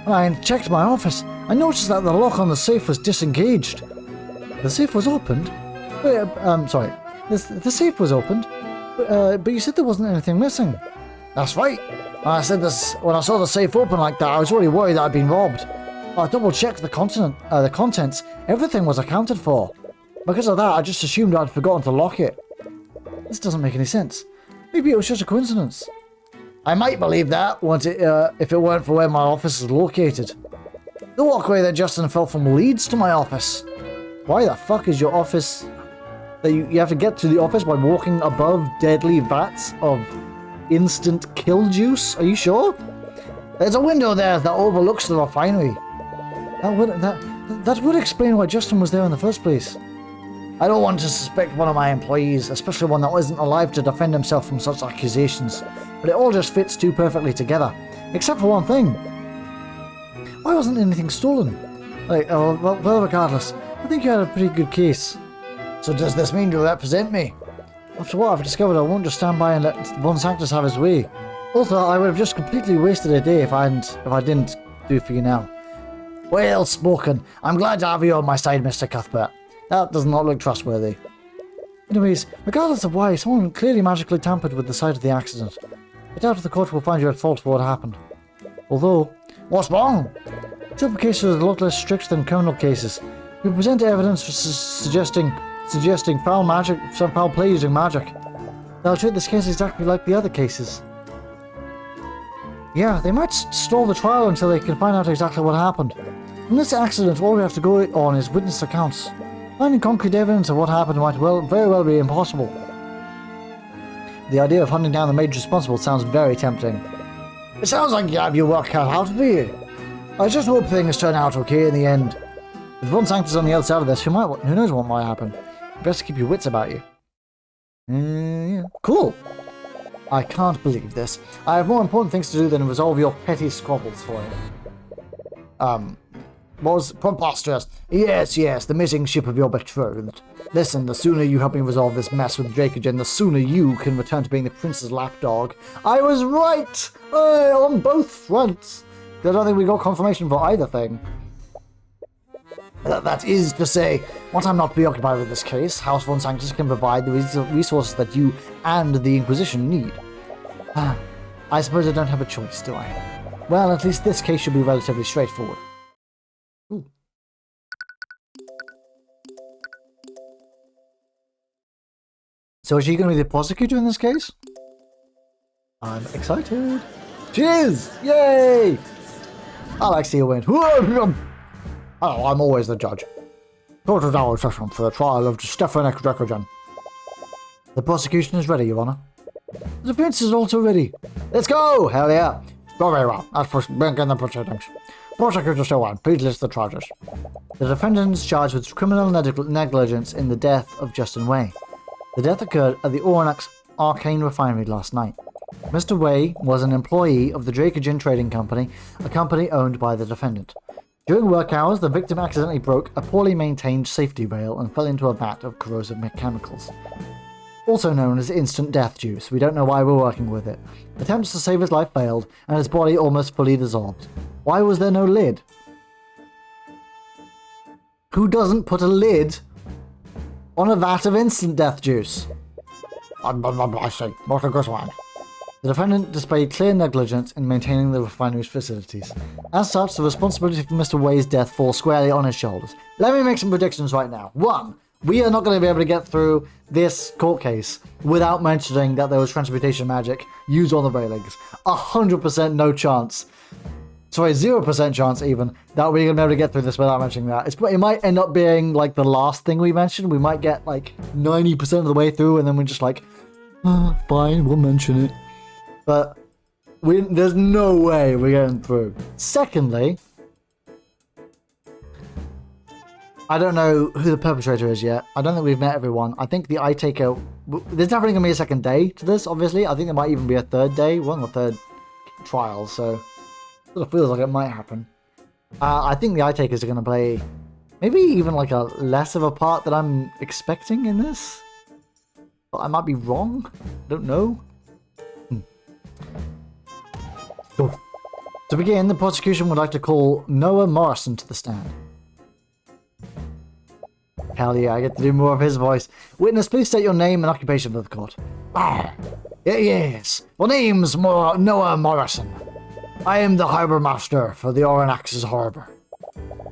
When I checked my office, I noticed that the lock on the safe was disengaged. The safe was opened? Wait, sorry. The safe was opened, but you said there wasn't anything missing. That's right. When I saw the safe open like that, I was already worried that I'd been robbed. I double-checked the contents. Everything was accounted for. Because of that, I just assumed I'd forgotten to lock it. This doesn't make any sense. Maybe it was just a coincidence. I might believe that if it weren't for where my office is located. The walkway that Justin fell from leads to my office. Why the fuck is your office... that you have to get to the office by walking above deadly vats of instant kill juice? Are you sure? There's a window there that overlooks the refinery. That would explain why Justin was there in the first place. I don't want to suspect one of my employees, especially one that isn't alive to defend himself from such accusations. But it all just fits too perfectly together. Except for one thing. Why wasn't anything stolen? Well, regardless. I think you had a pretty good case. So does this mean you'll represent me? After what I've discovered, I won't just stand by and let Von Sanctus have his way. Also, I would have just completely wasted a day if I didn't do it for you now. Well spoken. I'm glad to have you on my side, Mr. Cuthbert. That does not look trustworthy. Anyways, regardless of why, someone clearly magically tampered with the site of the accident. I doubt if the court will find you at fault for what happened. Although, what's wrong? Civil cases are a lot less strict than criminal cases. We present evidence for suggesting foul magic, some foul play using magic. They'll treat this case exactly like the other cases. Yeah, they might stall the trial until they can find out exactly what happened. In this accident, all we have to go on is witness accounts. Finding concrete evidence of what happened might very well be impossible. The idea of hunting down the mage responsible sounds very tempting. It sounds like you have your work cut out for you. I just hope things turn out okay in the end. If Von Sanctus on the other side of this, who knows what might happen. Best to keep your wits about you. Yeah. Cool. I can't believe this. I have more important things to do than resolve your petty squabbles for you. Was preposterous. Yes, the missing ship of your betrothed. Listen, the sooner you help me resolve this mess with Dracogen, the sooner you can return to being the prince's lapdog. I was right! On both fronts. I don't think we got confirmation for either thing. That is to say, once I'm not preoccupied with this case, House Von Sanctus can provide the resources that you and the Inquisition need. I suppose I don't have a choice, do I? Well, at least this case should be relatively straightforward. Ooh. So is she going to be the prosecutor in this case? I'm excited. Cheers! Yay! I like to see a win. Oh, I'm always the judge. Court is our session for the trial of Stefan Dracogen. The prosecution is ready, Your Honor. The defense is also ready. Let's go! Hell yeah! Go very well. Let's begin the proceedings. Prosecutor Stefan, please list the charges. The defendant is charged with criminal negligence in the death of Justin Way. The death occurred at the Oranax Arcane refinery last night. Mr. Way was an employee of the Dracogen Trading Company, a company owned by the defendant. During work hours, the victim accidentally broke a poorly maintained safety rail and fell into a vat of corrosive chemicals. Also known as instant death juice, we don't know why we're working with it. Attempts to save his life failed, and his body almost fully dissolved. Why was there no lid? Who doesn't put a lid on a vat of instant death juice? I say, what a good one. The defendant displayed clear negligence in maintaining the refinery's facilities. As such, the responsibility for Mr. Way's death falls squarely on his shoulders. Let me make some predictions right now. 1. We are not going to be able to get through this court case without mentioning that there was transmutation magic used on the railings. 100% no chance. Sorry, 0% chance even that we're going to be able to get through this without mentioning that. It might end up being like the last thing we mentioned. We might get like 90% of the way through and then we're just like, fine, we'll mention it. But there's no way we're getting through. Secondly, I don't know who the perpetrator is yet. I don't think we've met everyone. I think the eye taker... There's definitely going to be a second day to this, obviously. I think there might even be a third day. We're on the third trial, so... It sort of feels like it might happen. I think the eye takers are going to play... Maybe even like a less of a part that I'm expecting in this. But I might be wrong. I don't know. To begin, the prosecution would like to call Noah Morrison to the stand. Hell yeah, I get to do more of his voice. Witness, please state your name and occupation for the court. Yes. Well, name's Noah Morrison. I am the harbour master for the Oranax's harbour.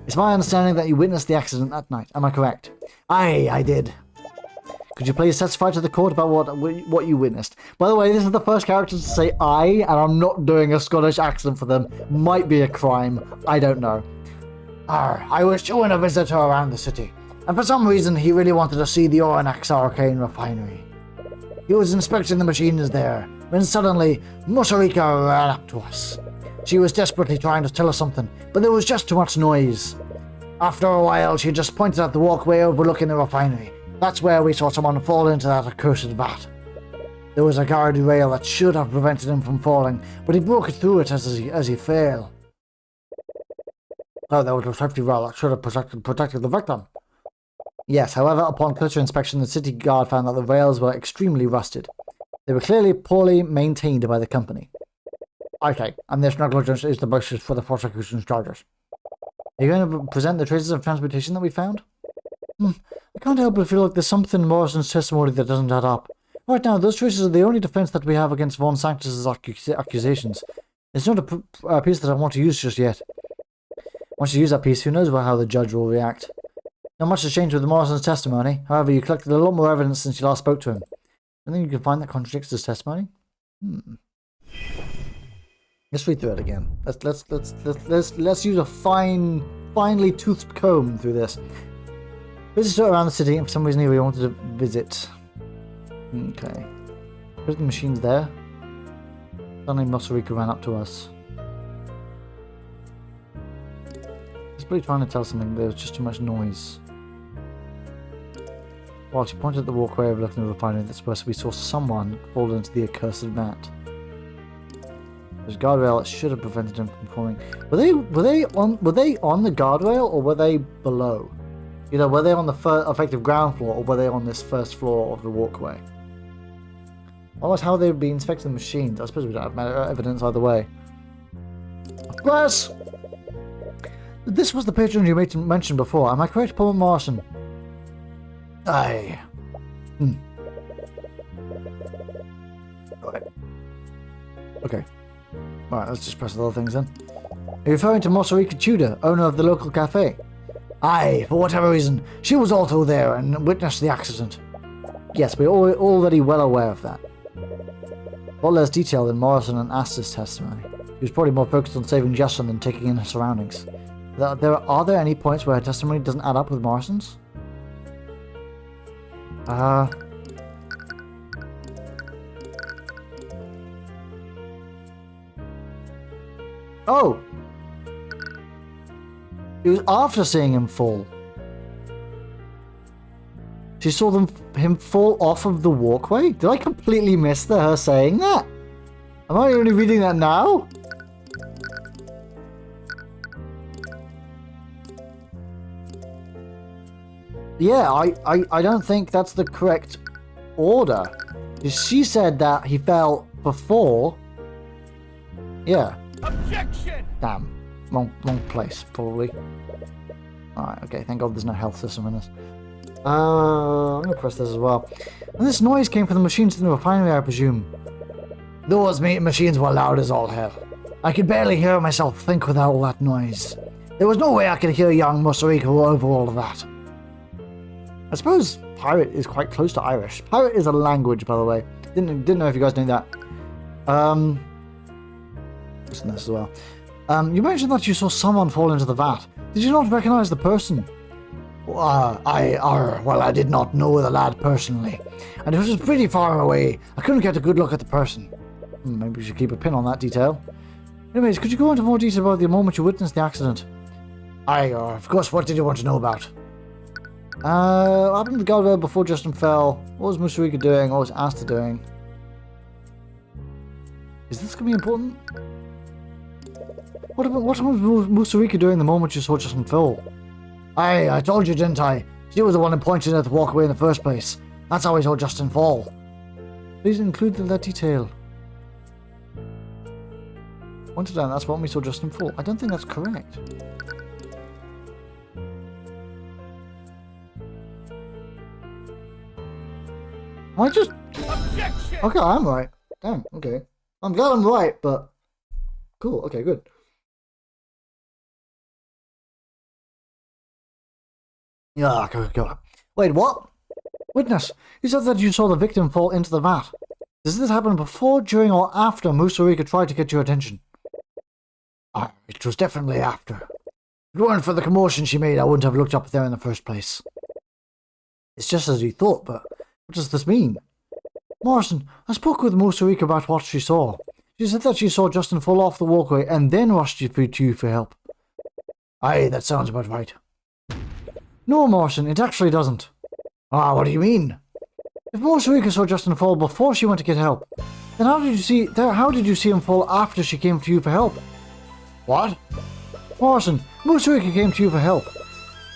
It's my understanding that you witnessed the accident that night. Am I correct? Aye, I did. Could you please testify to the court about what you witnessed? By the way, this is the first character to say I, and I'm not doing a Scottish accent for them. Might be a crime. I don't know. I was showing a visitor around the city, and for some reason he really wanted to see the Oranax Arcane refinery. He was inspecting the machines there, when suddenly Musharika ran up to us. She was desperately trying to tell us something, but there was just too much noise. After a while, she just pointed at the walkway overlooking the refinery. That's where we saw someone fall into that accursed vat. There was a guard rail that should have prevented him from falling, but he broke through it as he fell. Oh, there was a safety rail that should have protected the victim. Yes, however, upon closer inspection, the city guard found that the rails were extremely rusted. They were clearly poorly maintained by the company. Okay, and this negligence is the basis for the prosecution's charges. Are you going to present the traces of transportation that we found? I can't help but feel like there's something in Morrison's testimony that doesn't add up. Right now, those traces are the only defense that we have against Von Sanctus's accusations. It's not a piece that I want to use just yet. Once you use that piece, who knows how the judge will react. Not much has changed with Morrison's testimony. However, you collected a lot more evidence since you last spoke to him. I think you can find that contradicts his testimony. Let's read through it again. Let's use a finely toothed comb through this. Visitor around the city, and for some reason here we wanted to visit. Okay. Prison machines there. Suddenly Mosarika ran up to us. He's probably trying to tell something, there was just too much noise. While she pointed at the walkway overlooking the refinery that's supposed to be, saw someone fall into the accursed vat. There's a guardrail that should have prevented him from falling. Were they on the guardrail or were they below? Either were they on the effective ground floor or were they on this first floor of the walkway? Otherwise, how would they be inspecting the machines? I suppose we don't have evidence either way. Grass! This was the patron you mentioned before. Am I correct, Paul Morrison? Aye. Right. Okay. Alright, let's just press the other things then. Are you referring to Mosarika Tudor, owner of the local cafe? Aye, for whatever reason, she was also there and witnessed the accident. Yes, we're already well aware of that. A lot less detail than Morrison and Asta's testimony. He was probably more focused on saving Justin than taking in her surroundings. Are there any points where her testimony doesn't add up with Morrison's? Oh! It was after seeing him fall. She saw him fall off of the walkway? Did I completely miss her saying that? Am I only reading that now? Yeah, I don't think that's the correct order. She said that he fell before. Yeah. Objection! Damn. Wrong place, probably. Alright, okay, thank God there's no health system in this. I'm gonna press this as well. And this noise came from the machines in the refinery, I presume. Those machines were loud as all hell. I could barely hear myself think without all that noise. There was no way I could hear young Mosarika over all of that. I suppose pirate is quite close to Irish. Pirate is a language, by the way. Didn't know if you guys knew that. Listen to this as well. You mentioned that you saw someone fall into the vat. Did you not recognize the person? Well, I did not know the lad personally, and it was pretty far away. I couldn't get a good look at the person. Maybe we should keep a pin on that detail. Anyways, could you go into more detail about the moment you witnessed the accident? Of course, what did you want to know about? What happened to the guardrail before Justin fell? What was Mosarika doing? What was Asta doing? Is this going to be important? What was Mosarika doing the moment you saw Justin fall? I told you, didn't I? She was the one who pointed at the walkway in the first place. That's how I saw Justin fall. Please include that detail. Pointed down, that's when we saw Justin fall. I don't think that's correct. I just... Objection! Okay, I'm right. Damn, okay. I'm glad I'm right, but... Cool, okay, good. Yeah, go. Wait, what? Witness, you said that you saw the victim fall into the vat. Does this happen before, during, or after Mosarika tried to get your attention? It was definitely after. If it weren't for the commotion she made, I wouldn't have looked up there in the first place. It's just as you thought, but what does this mean? Morrison, I spoke with Mosarika about what she saw. She said that she saw Justin fall off the walkway and then rushed to you for help. Aye, that sounds about right. No, Morrison, it actually doesn't. What do you mean? If Mosarika saw Justin fall before she went to get help, then how did you see him fall after she came to you for help? What? Morrison, Mosarika came to you for help.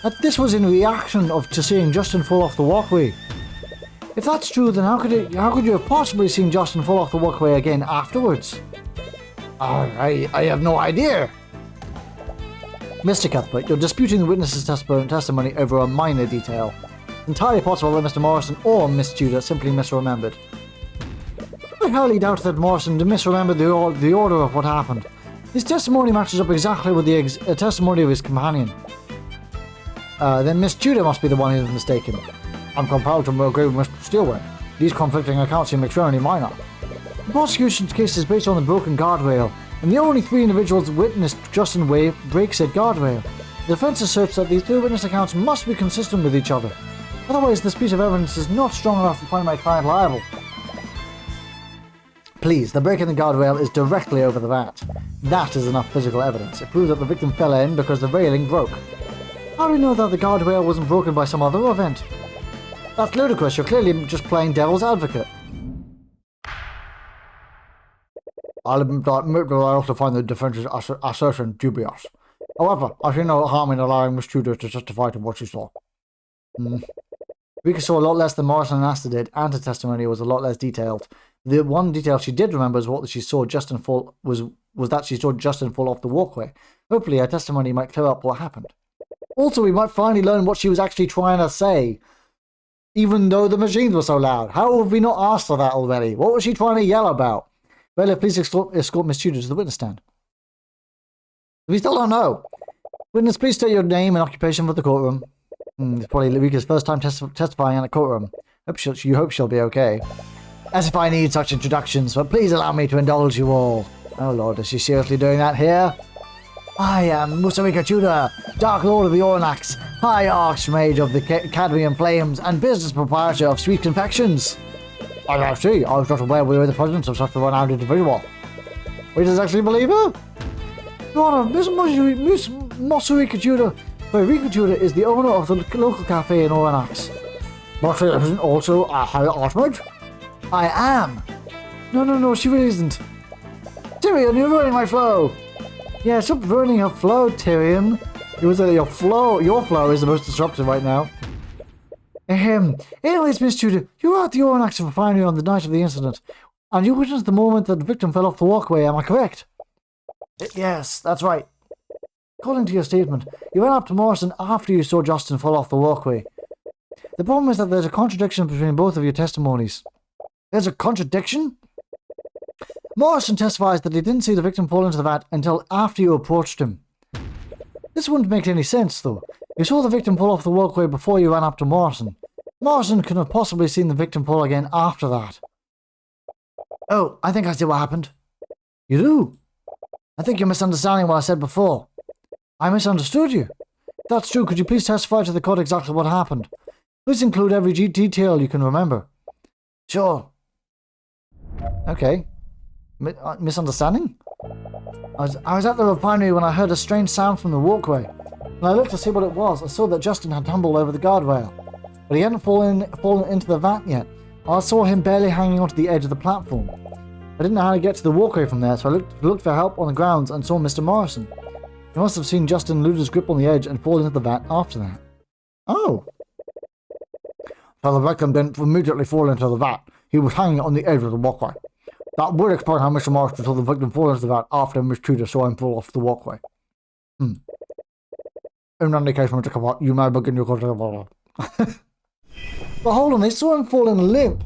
that this was in reaction to seeing Justin fall off the walkway. If that's true, then how could you have possibly seen Justin fall off the walkway again afterwards? I have no idea. Mr. Cuthbert, you're disputing the witness's testimony over a minor detail. It's entirely possible that Mr. Morrison or Miss Tudor simply misremembered. I highly doubt that Morrison misremembered the order of what happened. His testimony matches up exactly with the testimony of his companion. Then Miss Tudor must be the one who is mistaken. I'm compelled to agree with Mr. Steelway. These conflicting accounts seem extremely minor. The prosecution's case is based on the broken guardrail, and the only three individuals witnessed Justin break said guardrail. The defense asserts that these three witness accounts must be consistent with each other. Otherwise, this piece of evidence is not strong enough to find my client liable. Please, the break in the guardrail is directly over the vat. That is enough physical evidence. It proves that the victim fell in because the railing broke. How do we know that the guardrail wasn't broken by some other event? That's ludicrous. You're clearly just playing devil's advocate. I'll admit that I also find the defense's assertion dubious. However, I see no harm in allowing Miss Tudor to testify to what she saw. Rika saw a lot less than Morrison and Asta did, and her testimony was a lot less detailed. The one detail she did remember is what she saw Justin fall was that she saw Justin fall off the walkway. Hopefully, her testimony might clear up what happened. Also, we might finally learn what she was actually trying to say, even though the machines were so loud. How have we not asked for that already? What was she trying to yell about? Bailiff, please escort Miss Tudor to the witness stand. We still don't know. Witness, please state your name and occupation for the courtroom. It's probably Rika's first time testifying in a courtroom. You hope she'll be okay. As if I need such introductions, but please allow me to indulge you all. Oh lord, is she seriously doing that here? I am Musarika Tudor, Dark Lord of the Ornax, High Archmage of the Cadmium Flames, and business proprietor of Sweet Confections. I see, I was not aware we were in the presence of such a renowned individual. We just actually believe her? Your Honor, Miss Musarika Tudor, Rika Tudor is the owner of the local cafe in Ornax. But she isn't also a High Archmage? I am. No, she really isn't. Tyrion, you're ruining my flow. Yeah, stop ruining her flow, Tyrion. It was your flow is the most disruptive right now. Anyways, Miss Tudor, you were at the Ornax refinery on the night of the incident, and you witnessed the moment that the victim fell off the walkway, am I correct? Yes, that's right. According to your statement, you went up to Morrison after you saw Justin fall off the walkway. The problem is that there's a contradiction between both of your testimonies. There's a contradiction? Morrison testifies that he didn't see the victim fall into the vat until after you approached him. This wouldn't make any sense, though. You saw the victim fall off the walkway before you ran up to Morrison. Morrison couldn't have possibly seen the victim fall again after that. Oh, I think I see what happened. You do? I think you're misunderstanding what I said before. I misunderstood you. If that's true, could you please testify to the court exactly what happened? Please include every detail you can remember. Sure. Okay. Misunderstanding? I was at the refinery when I heard a strange sound from the walkway. When I looked to see what it was, I saw that Justin had tumbled over the guardrail. But he hadn't fallen into the vat yet. I saw him barely hanging onto the edge of the platform. I didn't know how to get to the walkway from there, so I looked for help on the grounds and saw Mr. Morrison. He must have seen Justin lose his grip on the edge and fall into the vat after that. Oh. So the victim didn't immediately fall into the vat. He was hanging on the edge of the walkway. That would explain how Mr. Morrison saw the victim fall into the vat after Miss Tudor saw him fall off the walkway. In any case, Mr. Cuthbert, you may begin your question. But hold on, they saw him fall in limp.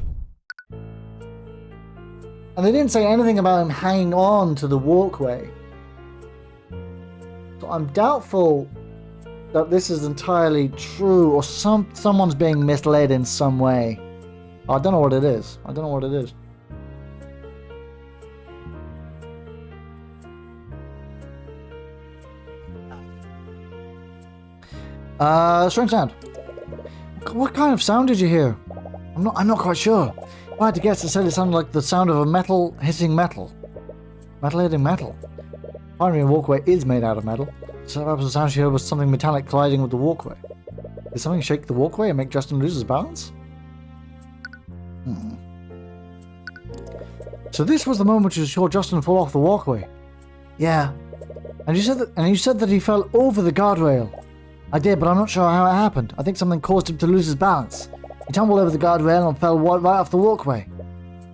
And they didn't say anything about him hanging on to the walkway. So I'm doubtful that this is entirely true, or someone's being misled in some way. I don't know what it is. Strange sound. What kind of sound did you hear? I'm not quite sure. If I had to guess, it sounded like the sound of a metal hitting metal. Metal hitting metal. Finally, a walkway is made out of metal. So perhaps the sound she heard was something metallic colliding with the walkway. Did something shake the walkway and make Justin lose his balance? So this was the moment you saw Justin fall off the walkway. Yeah. And you said that he fell over the guardrail. I did, but I'm not sure how it happened. I think something caused him to lose his balance. He tumbled over the guardrail and fell right off the walkway.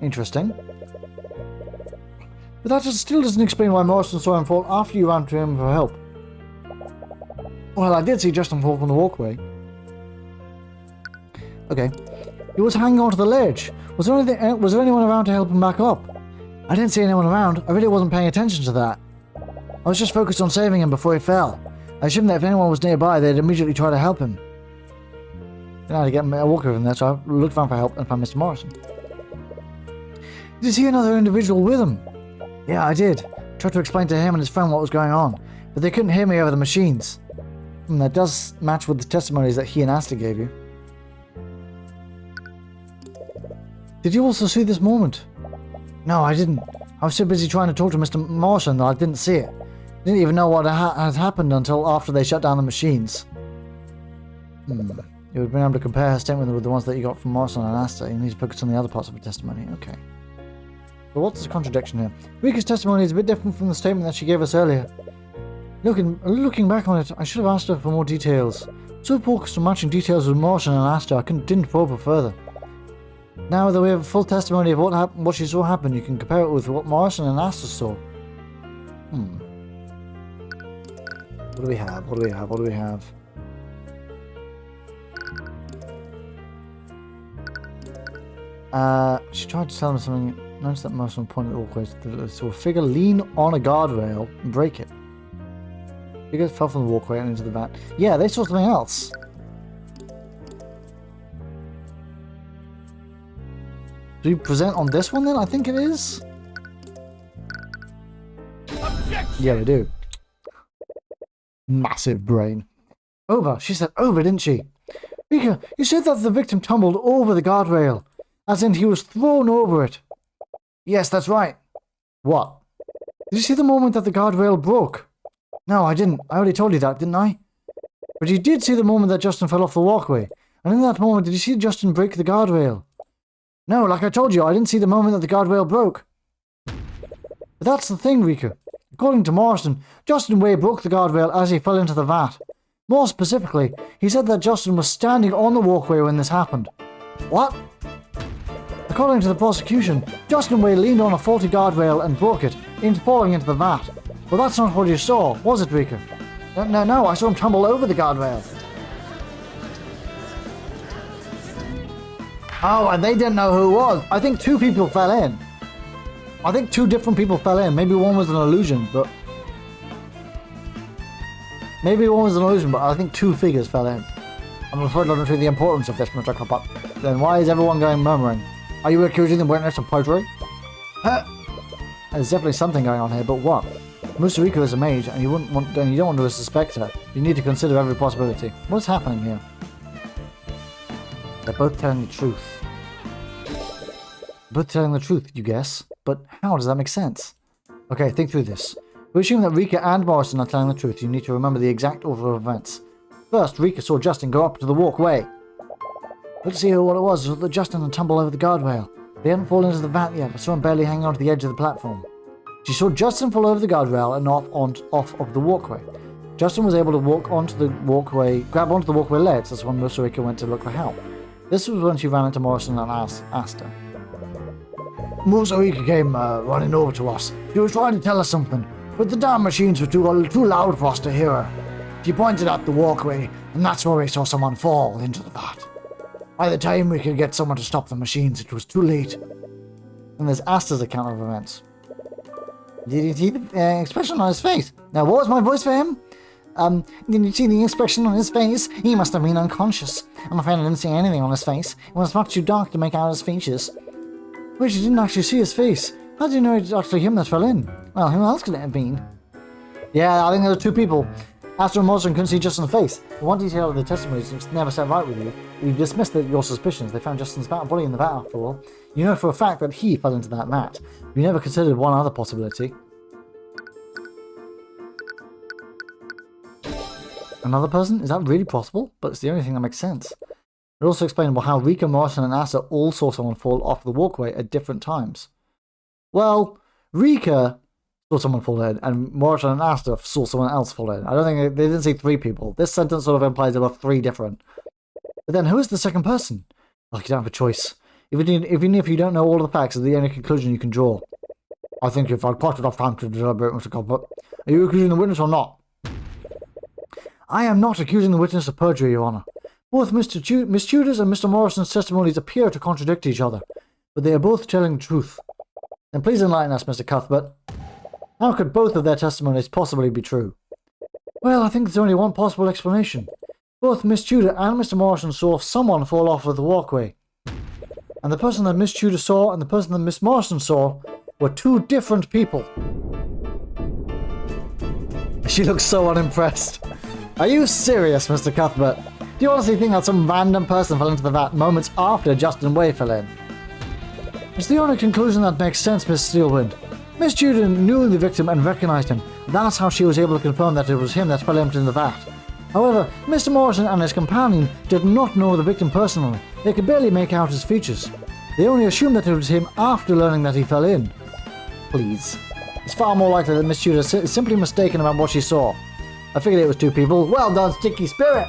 Interesting. But that still doesn't explain why Morrison saw him fall after you ran to him for help. Well, I did see Justin fall from the walkway. Okay. He was hanging onto the ledge. Was there anyone around to help him back up? I didn't see anyone around. I really wasn't paying attention to that. I was just focused on saving him before he fell. I assumed that if anyone was nearby, they'd immediately try to help him. Then I had to get a walker from there, so I looked around for help and found Mr. Morrison. Did you see another individual with him? Yeah, I did. I tried to explain to him and his friend what was going on, but they couldn't hear me over the machines. And that does match with the testimonies that he and Asta gave you. Did you also see this moment? No, I didn't. I was so busy trying to talk to Mr. Morrison that I didn't see it. I didn't even know what had happened until after they shut down the machines. You would have been able to compare her statement with the ones that you got from Morrison and Asta. You need to focus on the other parts of her testimony. Okay. So what's the contradiction here? Rika's testimony is a bit different from the statement that she gave us earlier. Looking back on it, I should have asked her for more details. So focused on matching details with Morrison and Asta, I didn't probe her further. Now that we have a full testimony of what she saw happen, you can compare it with what Morrison and Asta saw. What do we have? What do we have? What do we have? She tried to tell him something. Notice that Morrison pointed awkward. So a figure lean on a guardrail and break it. Figure fell from the walkway and into the vat. Yeah, they saw something else. Do you present on this one then? I think it is. Objection! Yeah, we do. Massive brain. Over. She said over, didn't she? Rika, you said that the victim tumbled over the guardrail. As in he was thrown over it. Yes, that's right. What? Did you see the moment that the guardrail broke? No, I didn't. I already told you that, didn't I? But you did see the moment that Justin fell off the walkway. And in that moment, did you see Justin break the guardrail? No, like I told you, I didn't see the moment that the guardrail broke. But that's the thing, Rika. According to Morrison, Justin Way broke the guardrail as he fell into the vat. More specifically, he said that Justin was standing on the walkway when this happened. What? According to the prosecution, Justin Way leaned on a faulty guardrail and broke it, falling into the vat. Well, that's not what you saw, was it, Rika? No, I saw him tumble over the guardrail. Oh, and they didn't know who it was. I think two people fell in. I think two different people fell in. Maybe one was an illusion, but... I think two figures fell in. I'm afraid I don't see the importance of this, Mr. Cuthbert. Then why is everyone going murmuring? Are you accusing the witness of perjury? There's definitely something going on here, but what? Rika is a mage, and you don't want to suspect her. You need to consider every possibility. What's happening here? They're both telling the truth. Both telling the truth, you guess? But how does that make sense? Okay, think through this. We assume that Rika and Morrison are telling the truth. You need to remember the exact order of events. First, Rika saw Justin go up to the walkway. Let's see what it was. It was Justin and tumble over the guardrail. They hadn't fallen into the vat yet, but saw him barely hanging onto the edge of the platform. She saw Justin fall over the guardrail and off of the walkway. Justin was able to grab onto the walkway ledge. That's when Rika went to look for help. This was when she ran into Morrison and Asta. Rika came running over to us. She was trying to tell us something, but the damn machines were too loud for us to hear her. She pointed at the walkway, and that's where we saw someone fall into the vat. By the time we could get someone to stop the machines, it was too late. And there's Asta's account of events. Did you see the expression on his face? Now, what was my voice for him? Did you see the expression on his face? He must have been unconscious. I'm afraid I didn't see anything on his face. It was much too dark to make out his features. Wait, you didn't actually see his face? How did you know it was actually him that fell in? Well, who else could it have been? Yeah, I think there were two people. Asta and Morrison couldn't see Justin's face. The one detail of the testimony is never set right with you. You dismissed your suspicions. They found Justin's body in the vat after all. You know for a fact that he fell into that vat. You never considered one other possibility. Another person? Is that really possible? But it's the only thing that makes sense. It also explained how Rika, Morrison, and Asta all saw someone fall off the walkway at different times. Well, Rika saw someone fall in, and Morrison and Asta saw someone else fall in. I don't think they didn't say 3 people. This sentence sort of implies there were 3 different. But then who is the second person? Like, you don't have a choice. Even if you don't know all the facts, it's the only conclusion you can draw. I think you've had quite enough time to deliberate, Mr. Cuthbert. Are you accusing the witness or not? I am not accusing the witness of perjury, Your Honour. Both Miss Tudor's and Mr. Morrison's testimonies appear to contradict each other, but they are both telling the truth. Then please enlighten us, Mr. Cuthbert. How could both of their testimonies possibly be true? Well, I think there's only one possible explanation. Both Miss Tudor and Mr. Morrison saw someone fall off of the walkway. And the person that Miss Tudor saw and the person that Miss Morrison saw were 2 different people. She looks so unimpressed. Are you serious, Mr. Cuthbert? Do you honestly think that some random person fell into the vat moments after Justin Way fell in? It's the only conclusion that makes sense, Miss Steelwind. Miss Tudor knew the victim and recognized him. That's how she was able to confirm that it was him that fell into the vat. However, Mr. Morrison and his companion did not know the victim personally. They could barely make out his features. They only assumed that it was him after learning that he fell in. Please. It's far more likely that Miss Tudor is simply mistaken about what she saw. I figured it was 2 people. Well done, Sticky Spirit!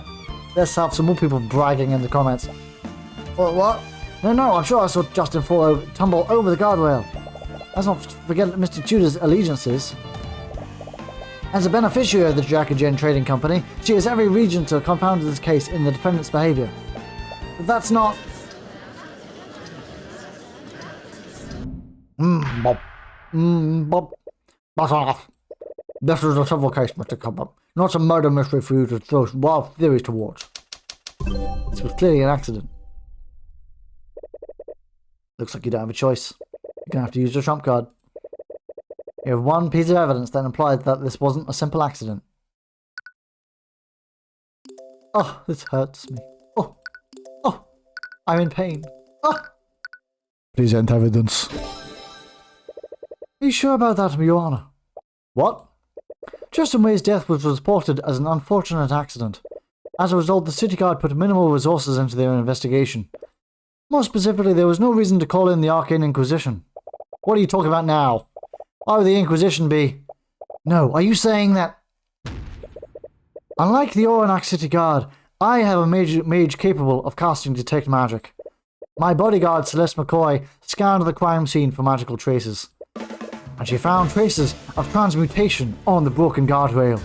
Let's have some more people bragging in the comments. What? No, I'm sure I saw Justin tumble over the guardrail. Let's not forget Mr. Tudor's allegiances. As a beneficiary of the Jack and Jen Trading Company, she has every reason to confound this case in the defendant's behavior. But that's not... Bob. That's enough. This is a civil case, Mr. Cuthbert. Not a murder mystery for you to throw wild theories towards. This was clearly an accident. Looks like you don't have a choice. You're going to have to use your trump card. You have one piece of evidence that implies that this wasn't a simple accident. Oh, this hurts me. Oh, I'm in pain. Oh. Present evidence. Are you sure about that, Your Honour? What? Justin Way's death was reported as an unfortunate accident. As a result, the City Guard put minimal resources into their investigation. More specifically, there was no reason to call in the Arcane Inquisition. What are you talking about now? Why would the Inquisition be... No, are you saying that... Unlike the Oranak City Guard, I have a mage capable of casting Detect Magic. My bodyguard, Celeste McCoy, scanned the crime scene for magical traces. And she found traces of transmutation on the broken guardrail.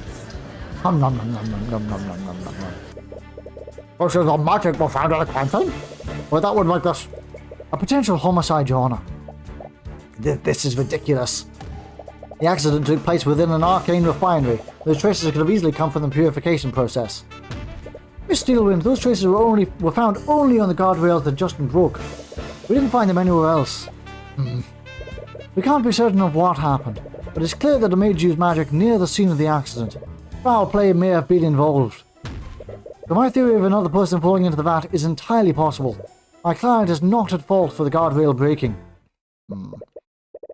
Traces of magic were found at the crime scene? Well, that would make this a potential homicide, Your Honour. This is ridiculous. The accident took place within an arcane refinery. Those traces could have easily come from the purification process. Miss Steelwind, those traces were found only on the guardrails that Justin broke. We didn't find them anywhere else. We can't be certain of what happened, but it's clear that a mage used magic near the scene of the accident. Foul play may have been involved. So my theory of another person falling into the vat is entirely possible. My client is not at fault for the guardrail breaking.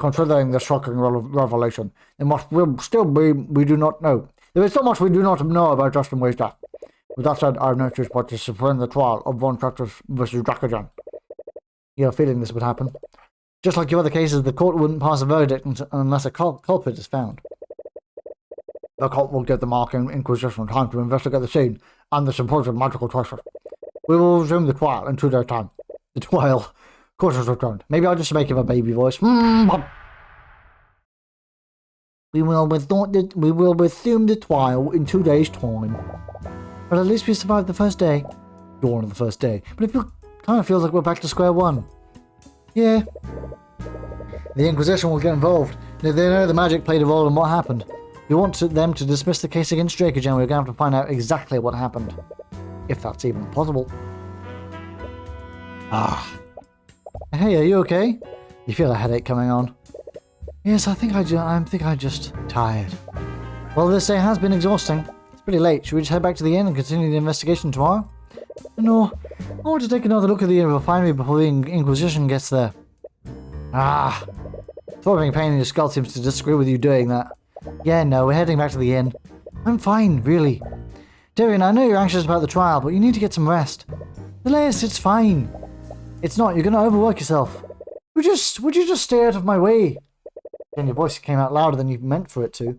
Considering the shocking revelation, there must still be we do not know. There is so much we do not know about Justin Way's death. With that said, I have no choice but to suspend the trial of Von Tractor versus Drakajan. You have a feeling this would happen. Just like your other cases, the court wouldn't pass a verdict unless a culprit is found. The court will give the Arcane Inquisition time to investigate the scene and the supposed magical traces. We will resume the trial in 2 days' time. The trial. Court has returned. Maybe I'll just make him a baby voice. We will resume the trial in 2 days' time. But at least we survived the first day. Dawn of the first day. But it kind of feels like we're back to square one. Yeah. The Inquisition will get involved. If they know the magic played a role in what happened, we want them to dismiss the case against Drakajan. We're going to have to find out exactly what happened. If that's even possible. Hey, are you okay? You feel a headache coming on? Yes, I think I'm just tired. Well, this day has been exhausting. It's pretty late. Should we just head back to the inn and continue the investigation tomorrow? No, I want to take another look at the refinery before the Inquisition gets there. Throbbing pain in your skull seems to disagree with you doing that. Yeah, no, we're heading back to the inn. I'm fine, really. Tyrion, I know you're anxious about the trial, but you need to get some rest. Elias, it's fine. It's not, you're going to overwork yourself. Would you just stay out of my way? And your voice came out louder than you meant for it to.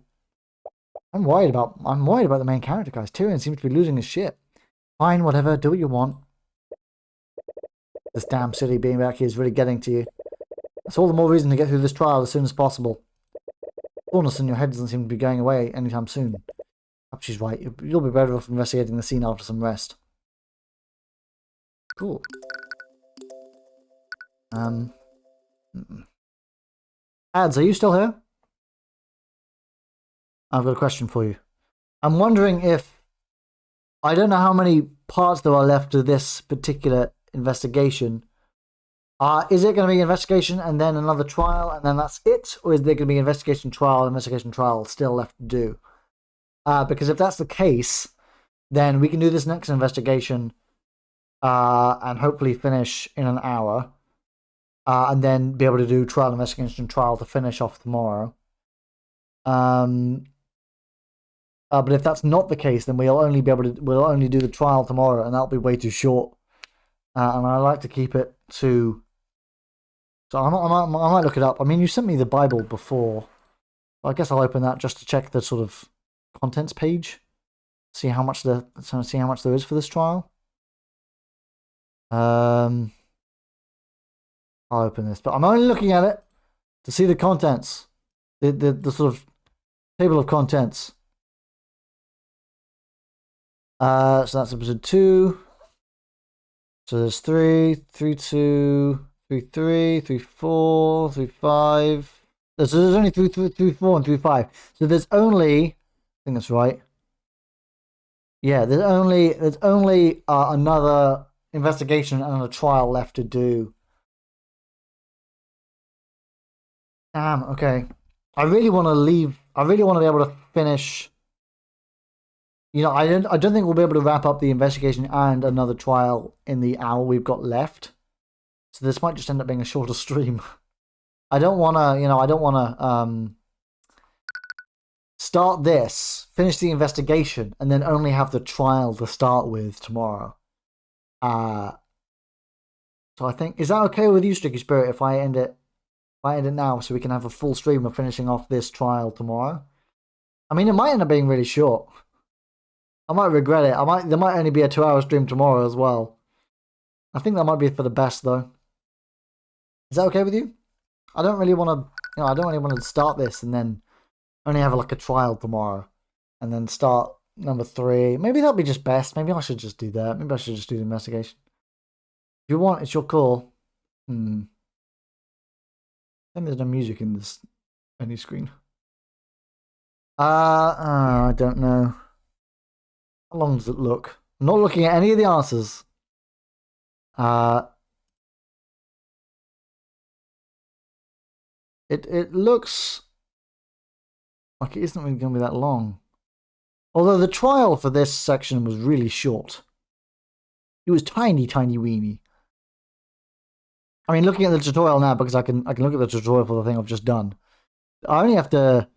I'm worried about the main character, guys. Tyrion seems to be losing his shit. Fine, whatever, do what you want. This damn city being back here is really getting to you. That's all the more reason to get through this trial as soon as possible. Fullness in your head doesn't seem to be going away anytime soon. Perhaps she's right. You'll be better off investigating the scene after some rest. Cool. Ads, are you still here? I've got a question for you. I'm wondering if... I don't know how many parts there are left to this particular investigation. Is it going to be investigation and then another trial and then that's it? Or is there going to be investigation, trial still left to do? Because if that's the case, then we can do this next investigation and hopefully finish in an hour. And then be able to do trial, investigation, trial to finish off tomorrow. But if that's not the case, then we'll only do the trial tomorrow, and that'll be way too short. And I like to keep it to. So I might look it up. I mean, you sent me the Bible before. I guess I'll open that just to check the sort of contents page, see how much there is for this trial. I'll open this, but I'm only looking at it to see the contents, the sort of table of contents. So that's episode 2. So there's 3, 3, 2, 3, 3, 3, 4, 3, 5. So there's only 3, 4, and 3, 5. So there's only, I think that's right. Yeah, there's only another investigation and a trial left to do. Damn. Okay. I really want to leave. I really want to be able to finish. You know, I don't think we'll be able to wrap up the investigation and another trial in the hour we've got left. So this might just end up being a shorter stream. I don't want to, start this, finish the investigation, and then only have the trial to start with tomorrow. So I think, is that okay with you, Sticky Spirit, if I end it now so we can have a full stream of finishing off this trial tomorrow? I mean, it might end up being really short. I might regret it. There might only be a 2-hour stream tomorrow as well. I think that might be for the best, though. Is that okay with you? I don't really want to, I don't really want to start this and then only have like a trial tomorrow, and then start number 3. Maybe that'll be just best. Maybe I should just do that. Maybe I should just do the investigation. If you want, it's your call. And there's no music in this menu screen. I don't know. How long does it look? I'm not looking at any of the answers. It looks like it isn't really going to be that long. Although the trial for this section was really short. It was tiny, tiny weeny. I mean, looking at the tutorial now, because I can look at the tutorial for the thing I've just done. I only have to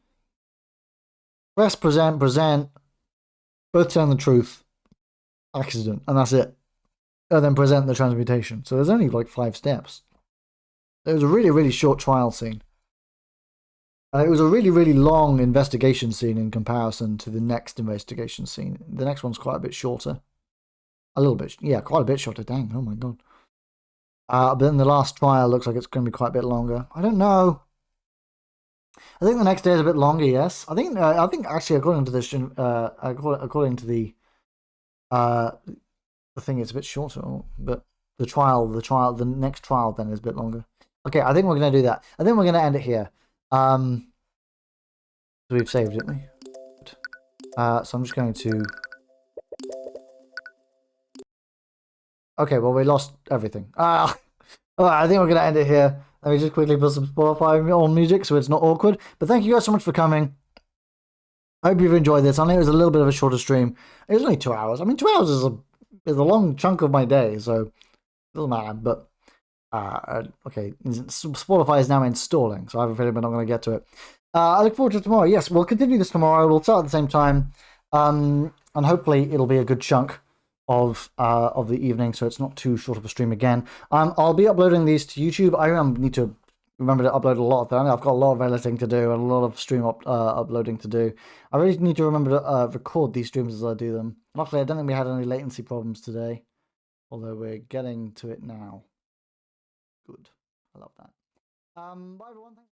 press present, both telling the truth, accident, and that's it. And then present the transmutation. So there's only like 5 steps. It was a really, really short trial scene. It was a really, really long investigation scene in comparison to the next investigation scene. The next one's quite a bit shorter. A little bit, yeah, quite a bit shorter. Dang, oh my god. But then the last trial looks like it's going to be quite a bit longer. I don't know. I think the next day is a bit longer. Yes, I think actually according to this, according to the thing, it's a bit shorter. But the next trial then is a bit longer. Okay, I think we're going to do that. I think we're going to end it here. So we've saved, didn't we? So I'm just going to. Okay, well we lost everything. Alright, I think we're going to end it here. Let me just quickly put some Spotify on music so it's not awkward. But thank you guys so much for coming. I hope you've enjoyed this. I know it was a little bit of a shorter stream. It was only 2 hours. I mean, 2 hours is a long chunk of my day, so it doesn't matter. But okay, Spotify is now installing, so I have a feeling we're not going to get to it. I look forward to tomorrow. Yes, we'll continue this tomorrow. We'll start at the same time, and hopefully it'll be a good chunk of the evening, so it's not too short of a stream again. I'll be uploading these to YouTube. I need to remember to upload a lot of them. I've got a lot of editing to do and a lot of stream uploading to do. I really need to remember to record these streams as I do them. Luckily, I don't think we had any latency problems today, although we're getting to it now. Good. I love that. Bye everyone. Thanks.